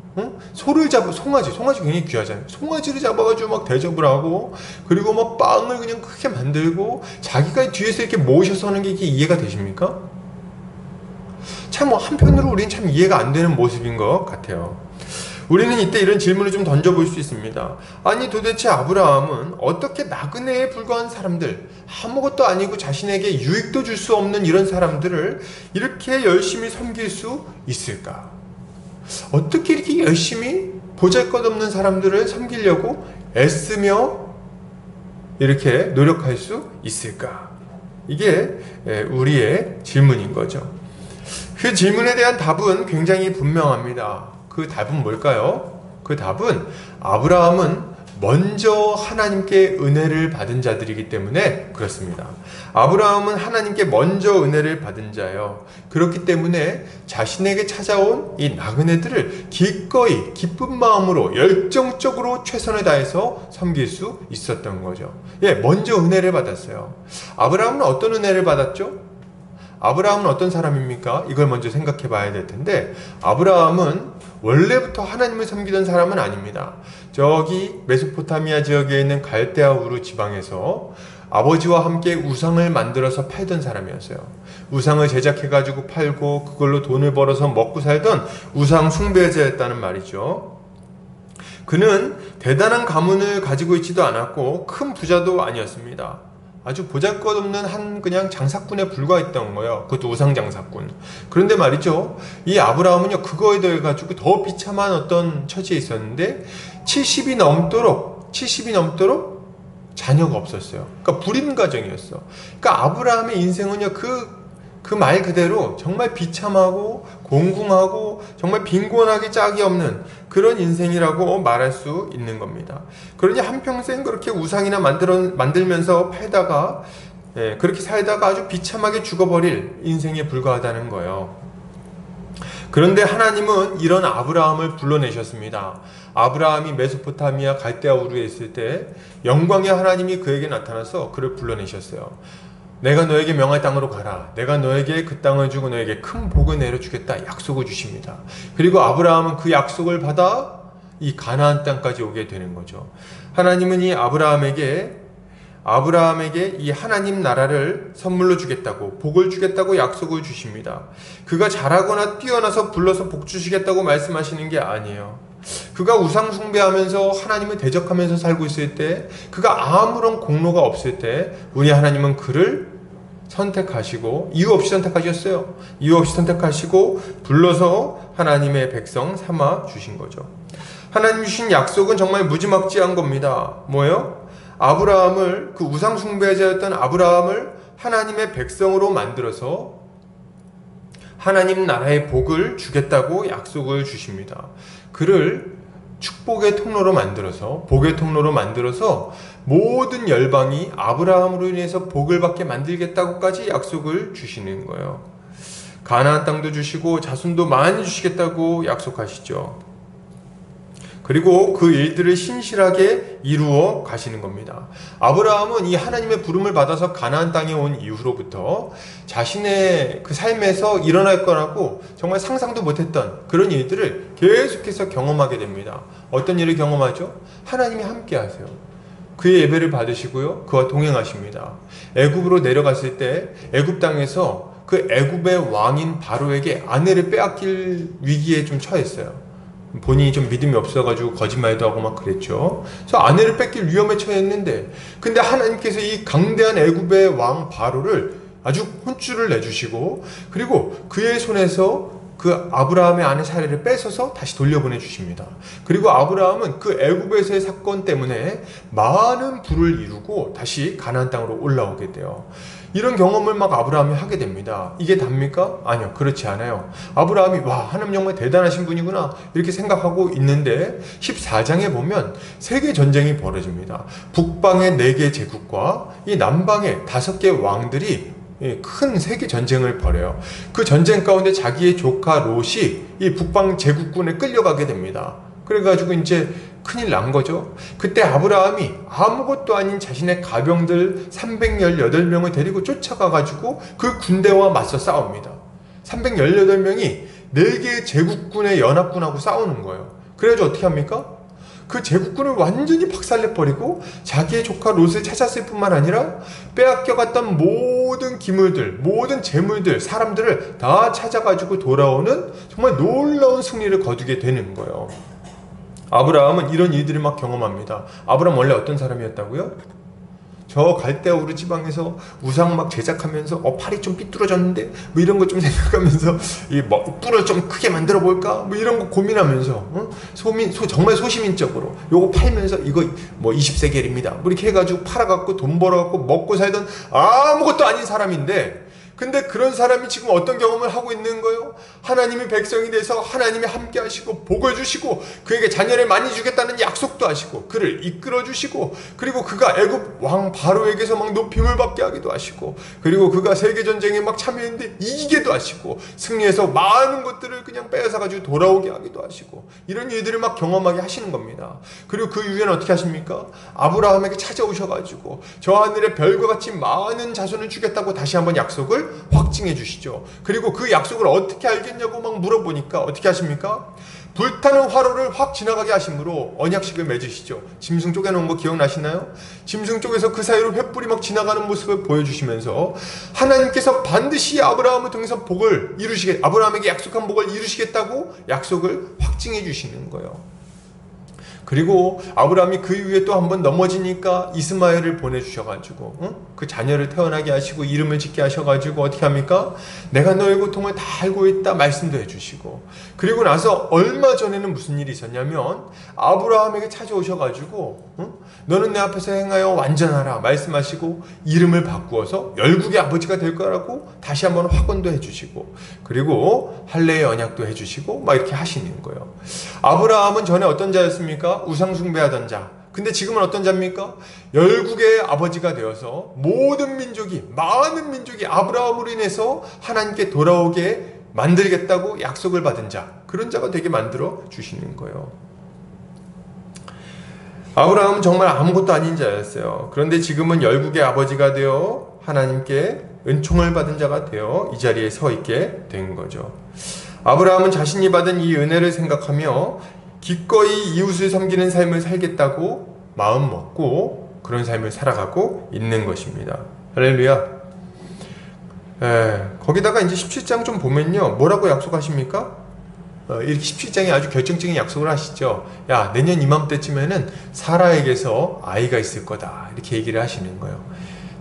소를 잡아, 송아지 굉장히 귀하잖아요. 송아지를 잡아가지고 막 대접을 하고 그리고 막 빵을 그냥 크게 만들고 자기가 뒤에서 이렇게 모셔서 하는 게 이게 이해가 되십니까? 참 한편으로 우리는 참 이해가 안 되는 모습인 것 같아요. 우리는 이때 이런 질문을 좀 던져볼 수 있습니다. 아니 도대체 아브라함은 어떻게 나그네에 불과한 사람들, 아무것도 아니고 자신에게 유익도 줄 수 없는 이런 사람들을 이렇게 열심히 섬길 수 있을까? 어떻게 이렇게 열심히 보잘것없는 사람들을 섬기려고 애쓰며 이렇게 노력할 수 있을까? 이게 우리의 질문인 거죠. 그 질문에 대한 답은 굉장히 분명합니다. 그 답은 뭘까요? 그 답은 아브라함은 먼저 하나님께 은혜를 받은 자들이기 때문에 그렇습니다. 아브라함은 하나님께 먼저 은혜를 받은 자예요. 그렇기 때문에 자신에게 찾아온 이 나그네들을 기꺼이 기쁜 마음으로 열정적으로 최선을 다해서 섬길 수 있었던 거죠. 먼저 은혜를 받았어요. 아브라함은 어떤 은혜를 받았죠? 아브라함은 어떤 사람입니까? 이걸 먼저 생각해 봐야 될 텐데, 아브라함은 원래부터 하나님을 섬기던 사람은 아닙니다. 저기 메소포타미아 지역에 있는 갈대아 우르 지방에서 아버지와 함께 우상을 만들어서 팔던 사람이었어요. 우상을 제작해가지고 팔고 그걸로 돈을 벌어서 먹고 살던 우상 숭배자였다는 말이죠. 그는 대단한 가문을 가지고 있지도 않았고 큰 부자도 아니었습니다. 아주 보잘것없는 한 그냥 장사꾼에 불과했던 거예요. 그것도 우상 장사꾼. 그런데 말이죠, 이 아브라함은요 그거에 대해 가지고 더 비참한 어떤 처지에 있었는데 70이 넘도록 자녀가 없었어요. 그러니까 불임 가정이었어. 그러니까 아브라함의 인생은요 그 말 그대로 정말 비참하고 공궁하고 정말 빈곤하게 짝이 없는 그런 인생이라고 말할 수 있는 겁니다. 그러니 한평생 그렇게 우상이나 만들면서 팔다가 그렇게 살다가 아주 비참하게 죽어버릴 인생에 불과하다는 거예요. 그런데 하나님은 이런 아브라함을 불러내셨습니다. 아브라함이 메소포타미아 갈대아 우르에 있을 때 영광의 하나님이 그에게 나타나서 그를 불러내셨어요. 내가 너에게 명할 땅으로 가라. 내가 너에게 그 땅을 주고 너에게 큰 복을 내려주겠다. 약속을 주십니다. 그리고 아브라함은 그 약속을 받아 이 가나안 땅까지 오게 되는 거죠. 하나님은 이 아브라함에게 이 하나님 나라를 선물로 주겠다고, 복을 주겠다고 약속을 주십니다. 그가 잘하거나 뛰어나서 불러서 복 주시겠다고 말씀하시는 게 아니에요. 그가 우상 숭배하면서 하나님을 대적하면서 살고 있을 때, 그가 아무런 공로가 없을 때 우리 하나님은 그를 선택하시고, 이유 없이 선택하셨어요. 이유 없이 선택하시고 불러서 하나님의 백성 삼아 주신 거죠. 하나님 주신 약속은 정말 무지막지한 겁니다. 뭐예요? 아브라함을, 그 우상 숭배자였던 아브라함을 하나님의 백성으로 만들어서 하나님 나라의 복을 주겠다고 약속을 주십니다. 그를 축복의 통로로 만들어서, 복의 통로로 만들어서 모든 열방이 아브라함으로 인해서 복을 받게 만들겠다고까지 약속을 주시는 거예요. 가나안 땅도 주시고 자손도 많이 주시겠다고 약속하시죠. 그리고 그 일들을 신실하게 이루어 가시는 겁니다. 아브라함은 이 하나님의 부름을 받아서 가나안 땅에 온 이후로부터 자신의 그 삶에서 일어날 거라고 정말 상상도 못했던 그런 일들을 계속해서 경험하게 됩니다. 어떤 일을 경험하죠? 하나님이 함께 하세요. 그의 예배를 받으시고요, 그와 동행하십니다. 애굽으로 내려갔을 때 애굽 땅에서 그 애굽의 왕인 바로에게 아내를 빼앗길 위기에 좀 처했어요. 본인이 좀 믿음이 없어가지고 거짓말도 하고 막 그랬죠. 그래서 아내를 뺏길 위험에 처했는데, 근데 하나님께서 이 강대한 애굽의 왕 바로를 아주 혼쭐을 내주시고, 그리고 그의 손에서 그 아브라함의 아내 사례를 뺏어서 다시 돌려보내 주십니다. 그리고 아브라함은 그 애굽에서의 사건 때문에 많은 부를 이루고 다시 가나안 땅으로 올라오게 돼요. 이런 경험을 막 아브라함이 하게 됩니다. 이게 답니까? 아니요, 그렇지 않아요. 아브라함이 와, 하나님 정말 대단하신 분이구나 이렇게 생각하고 있는데 14장에 보면 세계 전쟁이 벌어집니다. 북방의 4개 제국과 이 남방의 5개 왕들이 큰 세계 전쟁을 벌여요. 그 전쟁 가운데 자기의 조카 롯이 이 북방 제국군에 끌려가게 됩니다. 그래가지고 이제 큰일 난 거죠. 그때 아브라함이 아무것도 아닌 자신의 가병들 318명을 데리고 쫓아가가지고 그 군대와 맞서 싸웁니다. 318명이 4개의 제국군의 연합군하고 싸우는 거예요. 그래가지고 어떻게 합니까? 그 제국군을 완전히 박살내버리고 자기의 조카 롯을 찾았을 뿐만 아니라 빼앗겨갔던 모든 기물들, 모든 재물들, 사람들을 다 찾아가지고 돌아오는 정말 놀라운 승리를 거두게 되는 거예요. 아브라함은 이런 일들을 막 경험합니다. 아브라함 원래 어떤 사람이었다고요? 저 갈대아 우르 지방에서 우상 막 제작하면서 팔이 좀 삐뚤어졌는데 뭐 이런 거 좀 생각하면서 이 뿔을 좀 크게 만들어 볼까 뭐 이런 거 고민하면서 정말 소시민적으로 요거 팔면서 이거 뭐 20세겔입니다 뭐 이렇게 해가지고 팔아갖고 돈 벌어갖고 먹고 살던 아무것도 아닌 사람인데, 근데 그런 사람이 지금 어떤 경험을 하고 있는 거예요? 하나님이 백성이 돼서 하나님이 함께 하시고 복을 주시고 그에게 자녀를 많이 주겠다는 약속도 하시고 그를 이끌어 주시고, 그리고 그가 애굽 왕 바로에게서 막 높임을 받게 하기도 하시고, 그리고 그가 세계전쟁에 막 참여했는데 이기게도 하시고 승리해서 많은 것들을 그냥 빼앗아가지고 돌아오게 하기도 하시고, 이런 일들을 막 경험하게 하시는 겁니다. 그리고 그 이후에는 어떻게 하십니까? 아브라함에게 찾아오셔가지고 저 하늘의 별과 같이 많은 자손을 주겠다고 다시 한번 약속을 확증해 주시죠. 그리고 그 약속을 어떻게 알겠냐고 막 물어보니까 어떻게 하십니까? 불타는 화로를 확 지나가게 하심으로 언약식을 맺으시죠. 짐승 쪼개놓은 거 기억나시나요? 짐승 쪽에서 그 사이로 횃불이 막 지나가는 모습을 보여주시면서 하나님께서 반드시 아브라함을 통해서 아브라함에게 약속한 복을 이루시겠다고 약속을 확증해 주시는 거예요. 그리고 아브라함이 그 이후에 또 한 번 넘어지니까 이스마엘을 보내주셔가지고 그 자녀를 태어나게 하시고 이름을 짓게 하셔가지고 어떻게 합니까? 내가 너의 고통을 다 알고 있다 말씀도 해주시고, 그리고 나서 얼마 전에는 무슨 일이 있었냐면 아브라함에게 찾아오셔가지고 너는 내 앞에서 행하여 완전하라 말씀하시고 이름을 바꾸어서 열국의 아버지가 될 거라고 다시 한번 확언도 해주시고, 그리고 할례의 언약도 해주시고 막 이렇게 하시는 거예요. 아브라함은 전에 어떤 자였습니까? 우상 숭배하던 자. 근데 지금은 어떤 자입니까? 열국의 아버지가 되어서 모든 민족이, 많은 민족이 아브라함으로 인해서 하나님께 돌아오게 만들겠다고 약속을 받은 자, 그런 자가 되게 만들어 주시는 거예요. 아브라함은 정말 아무것도 아닌 자였어요. 그런데 지금은 열국의 아버지가 되어 하나님께 은총을 받은 자가 되어 이 자리에 서 있게 된 거죠. 아브라함은 자신이 받은 이 은혜를 생각하며 기꺼이 이웃을 섬기는 삶을 살겠다고 마음 먹고 그런 삶을 살아가고 있는 것입니다. 할렐루야. 거기다가 이제 17장 좀 보면요, 뭐라고 약속하십니까? 이렇게 17장에 아주 결정적인 약속을 하시죠. 야, 내년 이맘때쯤에는 사라에게서 아이가 있을 거다, 이렇게 얘기를 하시는 거예요.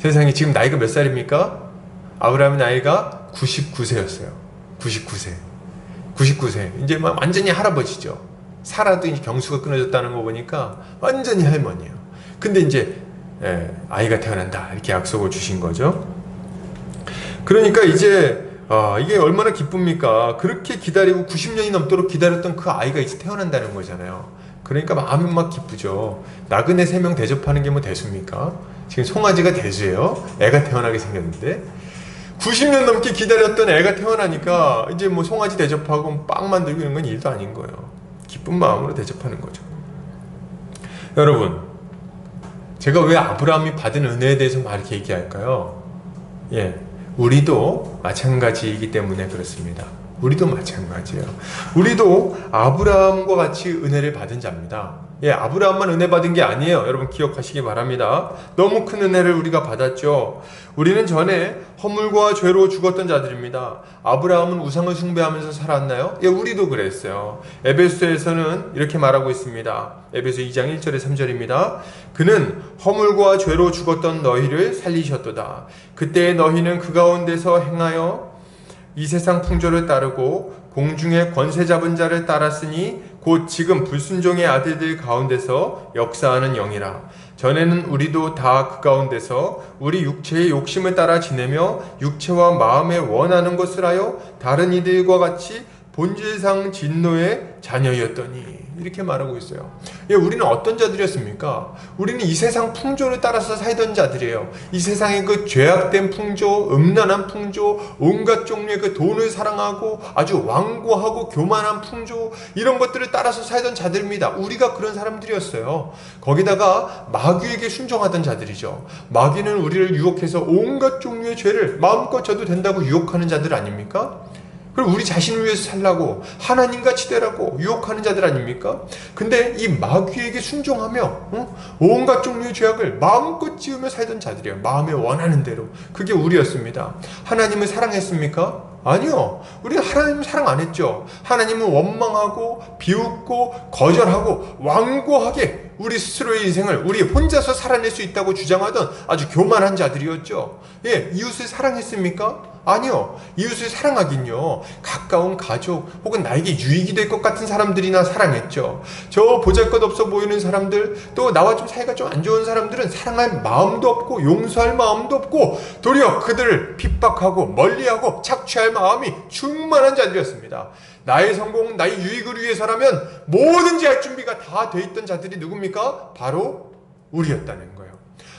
세상에 지금 나이가 몇 살입니까? 아브라함의 나이가 99세였어요. 99세. 이제 막 완전히 할아버지죠. 사라도 이제 경수가 끊어졌다는 거 보니까 완전히 할머니예요. 근데 이제 아이가 태어난다, 이렇게 약속을 주신 거죠. 그러니까 이제 이게 얼마나 기쁩니까? 그렇게 기다리고 90년이 넘도록 기다렸던 그 아이가 이제 태어난다는 거잖아요. 그러니까 마음이 막 기쁘죠. 나그네 3명 대접하는 게 뭐 대수입니까? 지금 송아지가 대수예요. 애가 태어나게 생겼는데 90년 넘게 기다렸던 애가 태어나니까 이제 뭐 송아지 대접하고 빵 만들고 이런 건 일도 아닌 거예요. 기쁜 마음으로 대접하는 거죠. 여러분, 제가 왜 아브라함이 받은 은혜에 대해서 막 이렇게 얘기할까요? 우리도 마찬가지이기 때문에 그렇습니다. 우리도 마찬가지예요. 우리도 아브라함과 같이 은혜를 받은 자입니다. 아브라함만 은혜 받은 게 아니에요. 여러분 기억하시기 바랍니다. 너무 큰 은혜를 우리가 받았죠. 우리는 전에 허물과 죄로 죽었던 자들입니다. 아브라함은 우상을 숭배하면서 살았나요? 우리도 그랬어요. 에베소에서는 이렇게 말하고 있습니다. 에베소 2장 1절에 3절입니다. 그는 허물과 죄로 죽었던 너희를 살리셨도다. 그때 너희는 그 가운데서 행하여 이 세상 풍조를 따르고 공중의 권세 잡은 자를 따랐으니 곧 지금 불순종의 아들들 가운데서 역사하는 영이라. 전에는 우리도 다 그 가운데서 우리 육체의 욕심을 따라 지내며 육체와 마음에 원하는 것을 하여 다른 이들과 같이 본질상 진노의 자녀였더니, 이렇게 말하고 있어요. 우리는 어떤 자들이었습니까? 우리는 이 세상 풍조를 따라서 살던 자들이에요. 이 세상의 그 죄악된 풍조, 음란한 풍조, 온갖 종류의 그 돈을 사랑하고 아주 완고하고 교만한 풍조, 이런 것들을 따라서 살던 자들입니다. 우리가 그런 사람들이었어요. 거기다가 마귀에게 순종하던 자들이죠. 마귀는 우리를 유혹해서 온갖 종류의 죄를 마음껏 져도 된다고 유혹하는 자들 아닙니까? 그리고 우리 자신을 위해서 살라고, 하나님같이 되라고 유혹하는 자들 아닙니까? 근데 이 마귀에게 순종하며 온갖 종류의 죄악을 마음껏 지으며 살던 자들이에요. 마음에 원하는 대로. 그게 우리였습니다. 하나님을 사랑했습니까? 아니요. 우리가 하나님을 사랑 안 했죠. 하나님은 원망하고 비웃고 거절하고 완고하게 우리 스스로의 인생을 우리 혼자서 살아낼 수 있다고 주장하던 아주 교만한 자들이었죠. 이웃을 사랑했습니까? 아니요. 이웃을 사랑하긴요, 가까운 가족 혹은 나에게 유익이 될 것 같은 사람들이나 사랑했죠. 저 보잘것없어 보이는 사람들, 또 나와 좀 사이가 좀 안 좋은 사람들은 사랑할 마음도 없고 용서할 마음도 없고 도리어 그들을 핍박하고 멀리하고 착취할 마음이 충만한 자들이었습니다. 나의 성공, 나의 유익을 위해서라면 뭐든지 할 준비가 다 돼 있던 자들이 누굽니까? 바로 우리였다는 거예요.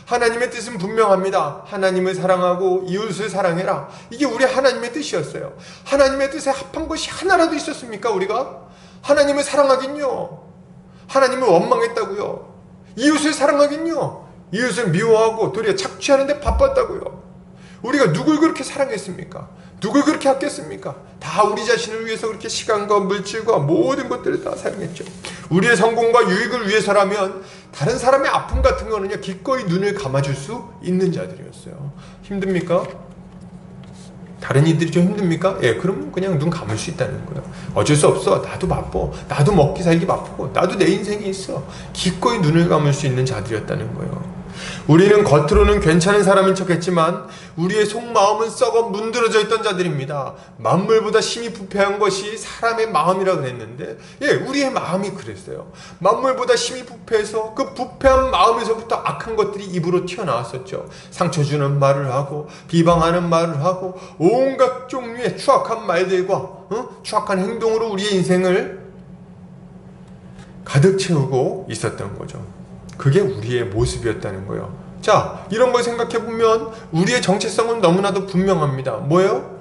하나님의 뜻은 분명합니다. 하나님을 사랑하고 이웃을 사랑해라. 이게 우리 하나님의 뜻이었어요. 하나님의 뜻에 합한 것이 하나라도 있었습니까, 우리가? 하나님을 사랑하긴요, 하나님을 원망했다고요. 이웃을 사랑하긴요, 이웃을 미워하고 도리어 착취하는 데 바빴다고요. 우리가 누굴 그렇게 사랑했습니까? 누굴 그렇게 아꼈습니까? 다 우리 자신을 위해서 그렇게 시간과 물질과 모든 것들을 다 사용했죠. 우리의 성공과 유익을 위해서라면 다른 사람의 아픔 같은 거는요, 기꺼이 눈을 감아줄 수 있는 자들이었어요. 힘듭니까? 다른 이들이 좀 힘듭니까? 예, 그러면 그냥 눈 감을 수 있다는 거예요. 어쩔 수 없어. 나도 바빠. 나도 먹기 살기 바쁘고. 나도 내 인생이 있어. 기꺼이 눈을 감을 수 있는 자들이었다는 거예요. 우리는 겉으로는 괜찮은 사람인 척했지만 우리의 속마음은 썩어 문드러져 있던 자들입니다. 만물보다 심히 부패한 것이 사람의 마음이라 그랬는데, 예, 우리의 마음이 그랬어요. 만물보다 심히 부패해서 그 부패한 마음에서부터 악한 것들이 입으로 튀어나왔었죠. 상처 주는 말을 하고 비방하는 말을 하고 온갖 종류의 추악한 말들과 추악한 행동으로 우리의 인생을 가득 채우고 있었던 거죠. 그게 우리의 모습이었다는 거예요. 자, 이런 걸 생각해보면 우리의 정체성은 너무나도 분명합니다. 뭐예요?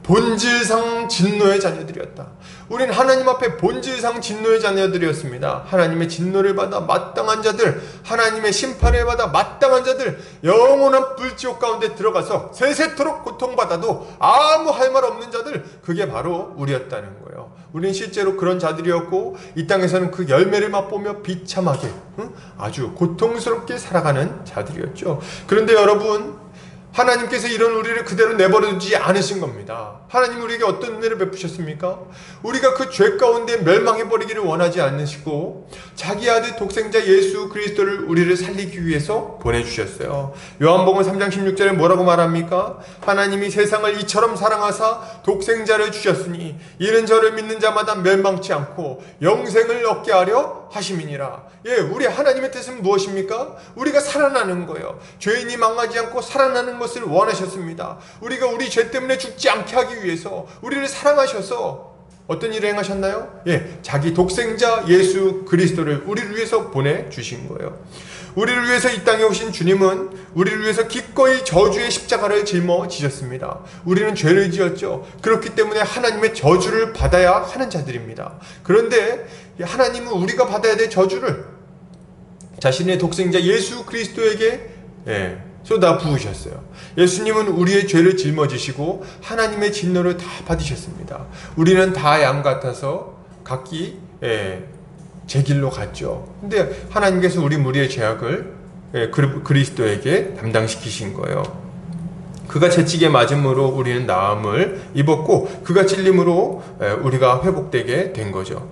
본질상 진노의 자녀들이었다. 우린 하나님 앞에 본질상 진노의 자녀들이었습니다. 하나님의 진노를 받아 마땅한 자들, 하나님의 심판을 받아 마땅한 자들, 영원한 불지옥 가운데 들어가서 세세토록 고통받아도 아무 할 말 없는 자들, 그게 바로 우리였다는 거예요. 우린 실제로 그런 자들이었고 이 땅에서는 그 열매를 맛보며 비참하게 아주 고통스럽게 살아가는 자들이었죠. 그런데 여러분, 하나님께서 이런 우리를 그대로 내버려두지 않으신 겁니다. 하나님 우리에게 어떤 은혜를 베푸셨습니까? 우리가 그 죄 가운데 멸망해버리기를 원하지 않으시고 자기 아들 독생자 예수 그리스도를 우리를 살리기 위해서 보내주셨어요. 요한복음 3장 16절에 뭐라고 말합니까? 하나님이 세상을 이처럼 사랑하사 독생자를 주셨으니 이는 저를 믿는 자마다 멸망치 않고 영생을 얻게 하려 하심이니라. 예, 우리 하나님의 뜻은 무엇입니까? 우리가 살아나는 거예요. 죄인이 망하지 않고 살아나는 것을 원하셨습니다. 우리가 우리 죄 때문에 죽지 않게 하기 위해서 우리를 사랑하셔서 어떤 일을 행하셨나요? 예, 자기 독생자 예수 그리스도를 우리를 위해서 보내주신 거예요. 우리를 위해서 이 땅에 오신 주님은 우리를 위해서 기꺼이 저주의 십자가를 짊어지셨습니다. 우리는 죄를 지었죠. 그렇기 때문에 하나님의 저주를 받아야 하는 자들입니다. 그런데 하나님은 우리가 받아야 될 저주를 자신의 독생자 예수 그리스도에게 쏟아 부으셨어요. 예수님은 우리의 죄를 짊어지시고 하나님의 진노를 다 받으셨습니다. 우리는 다 양 같아서 각기 제 길로 갔죠. 근데 하나님께서 우리 무리의 죄악을 그리스도에게 담당시키신 거예요. 그가 채찍에 맞음으로 우리는 나음을 입었고 그가 찔림으로 우리가 회복되게 된 거죠.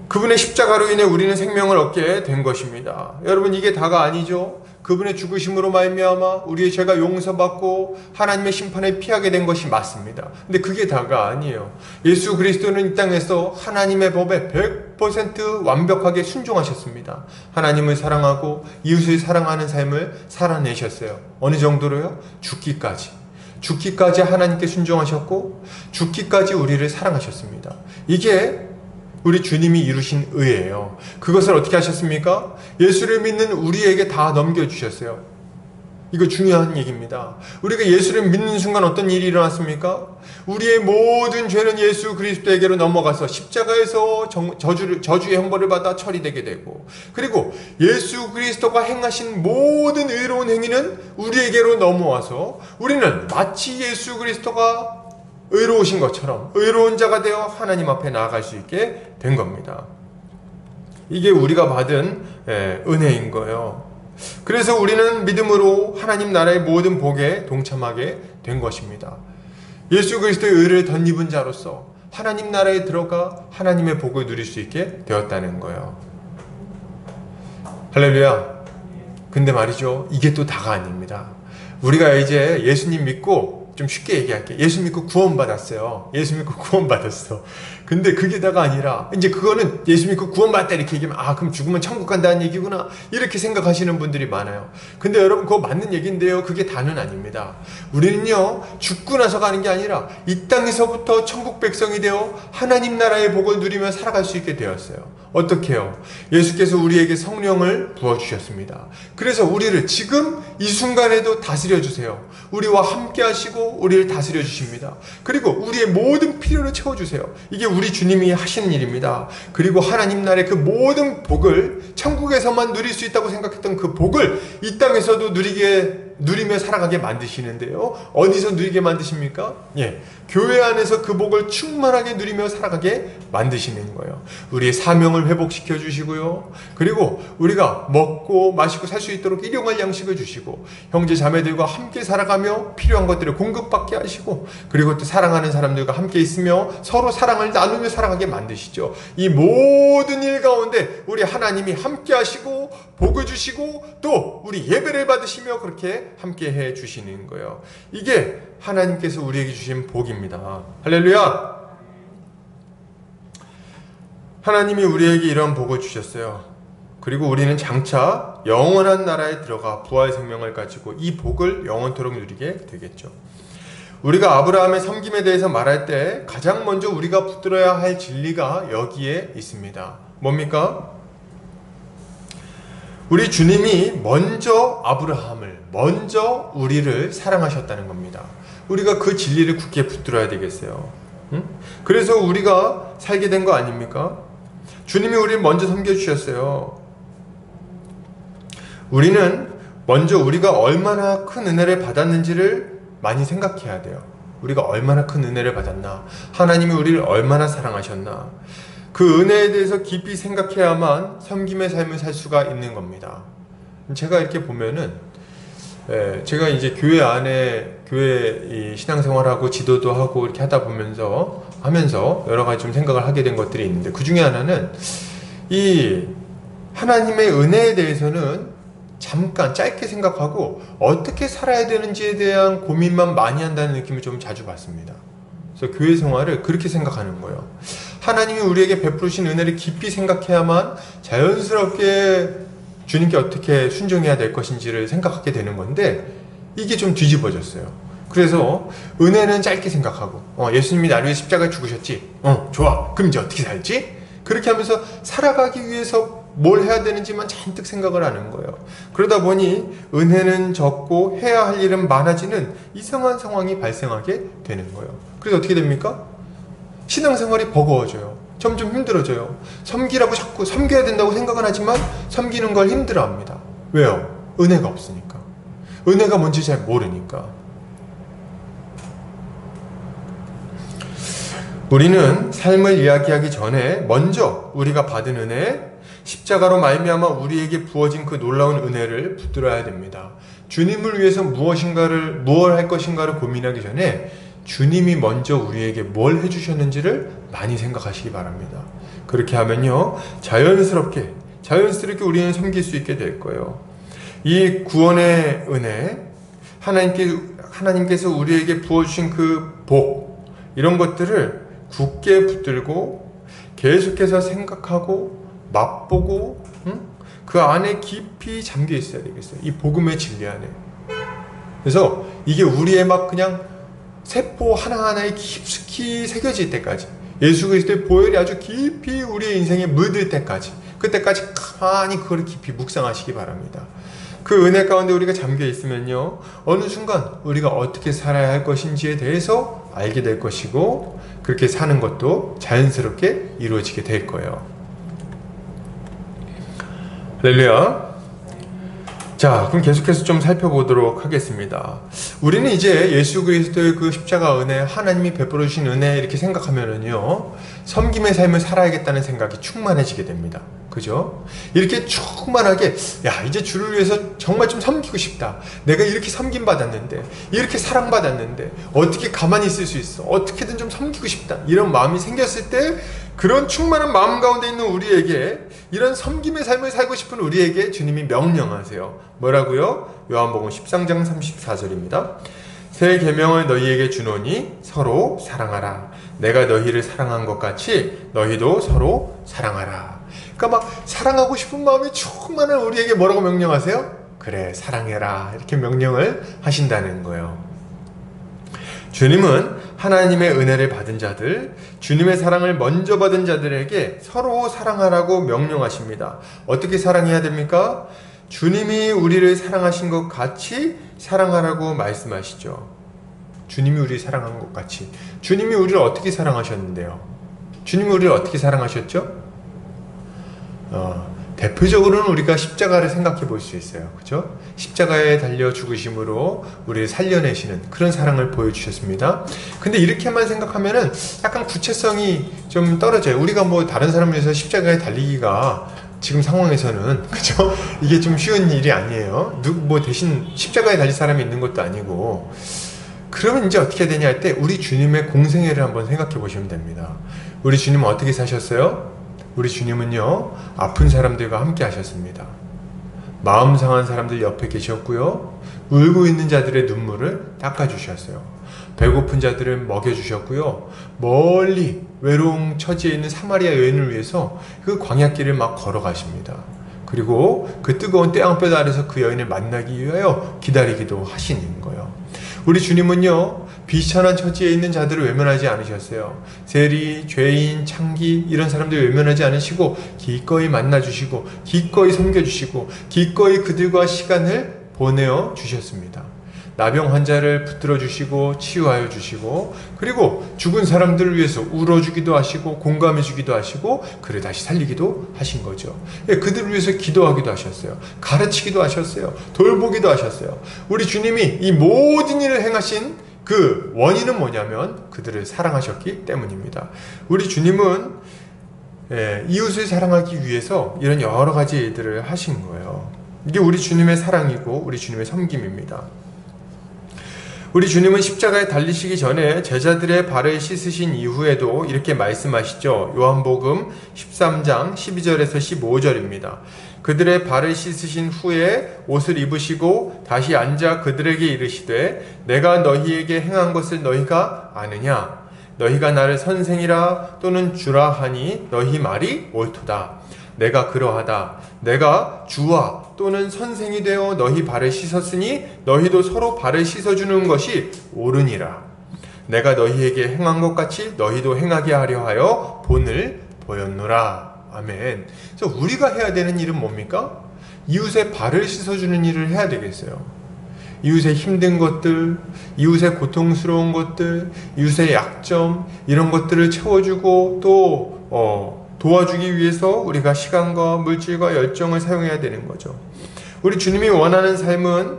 그분의 십자가로 인해 우리는 생명을 얻게 된 것입니다. 여러분, 이게 다가 아니죠. 그분의 죽으심으로 말미암아 우리의 죄가 용서받고 하나님의 심판을 피하게 된 것이 맞습니다. 근데 그게 다가 아니에요. 예수 그리스도는 이 땅에서 하나님의 법에 100% 완벽하게 순종하셨습니다. 하나님을 사랑하고 이웃을 사랑하는 삶을 살아내셨어요. 어느 정도로요? 죽기까지 하나님께 순종하셨고 죽기까지 우리를 사랑하셨습니다. 이게 우리 주님이 이루신 의예요. 그것을 어떻게 하셨습니까? 예수를 믿는 우리에게 다 넘겨주셨어요. 이거 중요한 얘기입니다. 우리가 예수를 믿는 순간 어떤 일이 일어났습니까? 우리의 모든 죄는 예수 그리스도에게로 넘어가서 십자가에서 저주의 형벌을 받아 처리되게 되고, 그리고 예수 그리스도가 행하신 모든 의로운 행위는 우리에게로 넘어와서 우리는 마치 예수 그리스도가 의로우신 것처럼 의로운 자가 되어 하나님 앞에 나아갈 수 있게 된 겁니다. 이게 우리가 받은 은혜인 거예요. 그래서 우리는 믿음으로 하나님 나라의 모든 복에 동참하게 된 것입니다. 예수 그리스도의 의를 덧입은 자로서 하나님 나라에 들어가 하나님의 복을 누릴 수 있게 되었다는 거예요. 할렐루야. 근데 말이죠, 이게 또 다가 아닙니다. 우리가 이제 예수님 믿고, 좀 쉽게 얘기할게. 예수 믿고 구원받았어요. 예수 믿고 구원받았어. 근데 그게 다가 아니라, 이제 그거는 예수 믿고 구원받았다 이렇게 얘기하면, 아, 그럼 죽으면 천국 간다는 얘기구나, 이렇게 생각하시는 분들이 많아요. 근데 여러분, 그거 맞는 얘기인데요, 그게 다는 아닙니다. 우리는요, 죽고 나서 가는 게 아니라 이 땅에서부터 천국 백성이 되어 하나님 나라의 복을 누리며 살아갈 수 있게 되었어요. 어떻게 해요? 예수께서 우리에게 성령을 부어주셨습니다. 그래서 우리를 지금 이 순간에도 다스려 주세요. 우리와 함께 하시고 우리를 다스려 주십니다. 그리고 우리의 모든 필요를 채워주세요. 이게 우리 주님이 하시는 일입니다. 그리고 하나님 나라의 그 모든 복을 천국에서만 누릴 수 있다고 생각했던 그 복을 이 땅에서도 누리게 누리며 살아가게 만드시는데요. 어디서 누리게 만드십니까? 예, 교회 안에서 그 복을 충만하게 누리며 살아가게 만드시는 거예요. 우리의 사명을 회복시켜 주시고요. 그리고 우리가 먹고 마시고 살 수 있도록 일용할 양식을 주시고, 형제 자매들과 함께 살아가며 필요한 것들을 공급받게 하시고, 그리고 또 사랑하는 사람들과 함께 있으며 서로 사랑을 나누며 살아가게 만드시죠. 이 모든 일 가운데 우리 하나님이 함께 하시고 복을 주시고 또 우리 예배를 받으시며 그렇게 함께 해 주시는 거예요. 이게 하나님께서 우리에게 주신 복입니다. 할렐루야! 하나님이 우리에게 이런 복을 주셨어요. 그리고 우리는 장차 영원한 나라에 들어가 부활 생명을 가지고 이 복을 영원토록 누리게 되겠죠. 우리가 아브라함의 섬김에 대해서 말할 때 가장 먼저 우리가 붙들어야 할 진리가 여기에 있습니다. 뭡니까? 우리 주님이 먼저 아브라함을, 먼저 우리를 사랑하셨다는 겁니다. 우리가 그 진리를 굳게 붙들어야 되겠어요. 응? 그래서 우리가 살게 된 거 아닙니까? 주님이 우리를 먼저 섬겨주셨어요. 우리는 먼저 우리가 얼마나 큰 은혜를 받았는지를 많이 생각해야 돼요. 우리가 얼마나 큰 은혜를 받았나, 하나님이 우리를 얼마나 사랑하셨나, 그 은혜에 대해서 깊이 생각해야만 섬김의 삶을 살 수가 있는 겁니다. 제가 이렇게 보면은 제가 이제 교회 안에 교회 신앙생활하고 지도도 하고 이렇게 하다 하면서 여러 가지 좀 생각을 하게 된 것들이 있는데, 그 중에 하나는 이 하나님의 은혜에 대해서는 잠깐 짧게 생각하고 어떻게 살아야 되는지에 대한 고민만 많이 한다는 느낌을 좀 자주 받습니다. 그래서 교회 생활을 그렇게 생각하는 거예요. 하나님이 우리에게 베푸신 은혜를 깊이 생각해야만 자연스럽게 주님께 어떻게 순종해야 될 것인지를 생각하게 되는 건데, 이게 좀 뒤집어졌어요. 그래서 은혜는 짧게 생각하고 예수님이 나를 위해 십자가에 죽으셨지? 좋아. 그럼 이제 어떻게 살지? 그렇게 하면서 살아가기 위해서 뭘 해야 되는지만 잔뜩 생각을 하는 거예요. 그러다 보니 은혜는 적고 해야 할 일은 많아지는 이상한 상황이 발생하게 되는 거예요. 그래서 어떻게 됩니까? 신앙생활이 버거워져요. 점점 힘들어져요. 섬기라고 자꾸 섬겨야 된다고 생각은 하지만 섬기는 걸 힘들어합니다. 왜요? 은혜가 없으니까. 은혜가 뭔지 잘 모르니까. 우리는 삶을 이야기하기 전에 먼저 우리가 받은 은혜, 십자가로 말미암아 우리에게 부어진 그 놀라운 은혜를 붙들어야 됩니다. 주님을 위해서 무엇 할 것인가를 고민하기 전에 주님이 먼저 우리에게 뭘 해주셨는지를 많이 생각하시기 바랍니다. 그렇게 하면요, 자연스럽게 우리는 섬길 수 있게 될 거예요. 이 구원의 은혜, 하나님께서 우리에게 부어주신 그 복, 이런 것들을 굳게 붙들고 계속해서 생각하고 맛보고 그 안에 깊이 잠겨 있어야 되겠어요. 이 복음의 진리 안에. 그래서 이게 우리의 막 그냥 세포 하나하나에 깊숙이 새겨질 때까지, 예수 그리스도의 보혈이 아주 깊이 우리의 인생에 묻을 때까지, 그때까지 가만히 그걸 깊이 묵상하시기 바랍니다. 그 은혜 가운데 우리가 잠겨 있으면요, 어느 순간 우리가 어떻게 살아야 할 것인지에 대해서 알게 될 것이고, 그렇게 사는 것도 자연스럽게 이루어지게 될 거예요. 할렐루야. 자, 그럼 계속해서 좀 살펴보도록 하겠습니다. 우리는 이제 예수 그리스도의 그 십자가 은혜, 하나님이 베풀어 주신 은혜 이렇게 생각하면은요, 섬김의 삶을 살아야겠다는 생각이 충만해지게 됩니다. 그죠? 이렇게 충만하게, 야, 이제 주를 위해서 정말 좀 섬기고 싶다. 내가 이렇게 섬김받았는데, 이렇게 사랑받았는데, 어떻게 가만히 있을 수 있어? 어떻게든 좀 섬기고 싶다. 이런 마음이 생겼을 때, 그런 충만한 마음 가운데 있는 우리에게, 이런 섬김의 삶을 살고 싶은 우리에게 주님이 명령하세요. 뭐라고요? 요한복음 13장 34절입니다. 새 계명을 너희에게 주노니 서로 사랑하라. 내가 너희를 사랑한 것 같이 너희도 서로 사랑하라. 그러니까 막 사랑하고 싶은 마음이 충만한 우리에게 뭐라고 명령하세요? 그래, 사랑해라. 이렇게 명령을 하신다는 거예요. 주님은 하나님의 은혜를 받은 자들, 주님의 사랑을 먼저 받은 자들에게 서로 사랑하라고 명령하십니다. 어떻게 사랑해야 됩니까? 주님이 우리를 사랑하신 것 같이 사랑하라고 말씀하시죠. 주님이 우리를 사랑한 것 같이. 주님이 우리를 어떻게 사랑하셨는데요? 주님이 우리를 어떻게 사랑하셨죠? 대표적으로는 우리가 십자가를 생각해 볼 수 있어요. 그죠? 십자가에 달려 죽으심으로 우리를 살려내시는 그런 사랑을 보여주셨습니다. 근데 이렇게만 생각하면은 약간 구체성이 좀 떨어져요. 우리가 뭐 다른 사람을 위해서 십자가에 달리기가 지금 상황에서는, 그죠? 이게 좀 쉬운 일이 아니에요. 뭐 대신 십자가에 달릴 사람이 있는 것도 아니고. 그러면 이제 어떻게 되냐 할 때 우리 주님의 공생애를 한번 생각해 보시면 됩니다. 우리 주님은 어떻게 사셨어요? 우리 주님은요, 아픈 사람들과 함께 하셨습니다. 마음 상한 사람들 옆에 계셨고요, 울고 있는 자들의 눈물을 닦아주셨어요. 배고픈 자들을 먹여주셨고요, 멀리 외로운 처지에 있는 사마리아 여인을 위해서 그 광야길을 막 걸어가십니다. 그리고 그 뜨거운 태양볕 아래서 그 여인을 만나기 위하여 기다리기도 하시는 거예요. 우리 주님은요, 비천한 처지에 있는 자들을 외면하지 않으셨어요. 세리, 죄인, 창기 이런 사람들 외면하지 않으시고 기꺼이 만나주시고 기꺼이 섬겨주시고 기꺼이 그들과 시간을 보내어 주셨습니다. 나병 환자를 붙들어 주시고 치유하여 주시고, 그리고 죽은 사람들을 위해서 울어주기도 하시고 공감해 주기도 하시고 그를 다시 살리기도 하신 거죠. 그들을 위해서 기도하기도 하셨어요. 가르치기도 하셨어요. 돌보기도 하셨어요. 우리 주님이 이 모든 일을 행하신 그 원인은 뭐냐면 그들을 사랑하셨기 때문입니다. 우리 주님은 이웃을 사랑하기 위해서 이런 여러 가지 일들을 하신 거예요. 이게 우리 주님의 사랑이고 우리 주님의 섬김입니다. 우리 주님은 십자가에 달리시기 전에 제자들의 발을 씻으신 이후에도 이렇게 말씀하시죠. 요한복음 13장 12절에서 15절입니다. 그들의 발을 씻으신 후에 옷을 입으시고 다시 앉아 그들에게 이르시되 내가 너희에게 행한 것을 너희가 아느냐? 너희가 나를 선생이라 또는 주라 하니 너희 말이 옳도다. 내가 그러하다. 내가 주와 또는 선생이 되어 너희 발을 씻었으니 너희도 서로 발을 씻어주는 것이 옳으니라. 내가 너희에게 행한 것 같이 너희도 행하게 하려 하여 본을 보였노라. 아멘. 그래서 우리가 해야 되는 일은 뭡니까? 이웃의 발을 씻어주는 일을 해야 되겠어요. 이웃의 힘든 것들, 이웃의 고통스러운 것들, 이웃의 약점 이런 것들을 채워주고 또 도와주기 위해서 우리가 시간과 물질과 열정을 사용해야 되는 거죠. 우리 주님이 원하는 삶은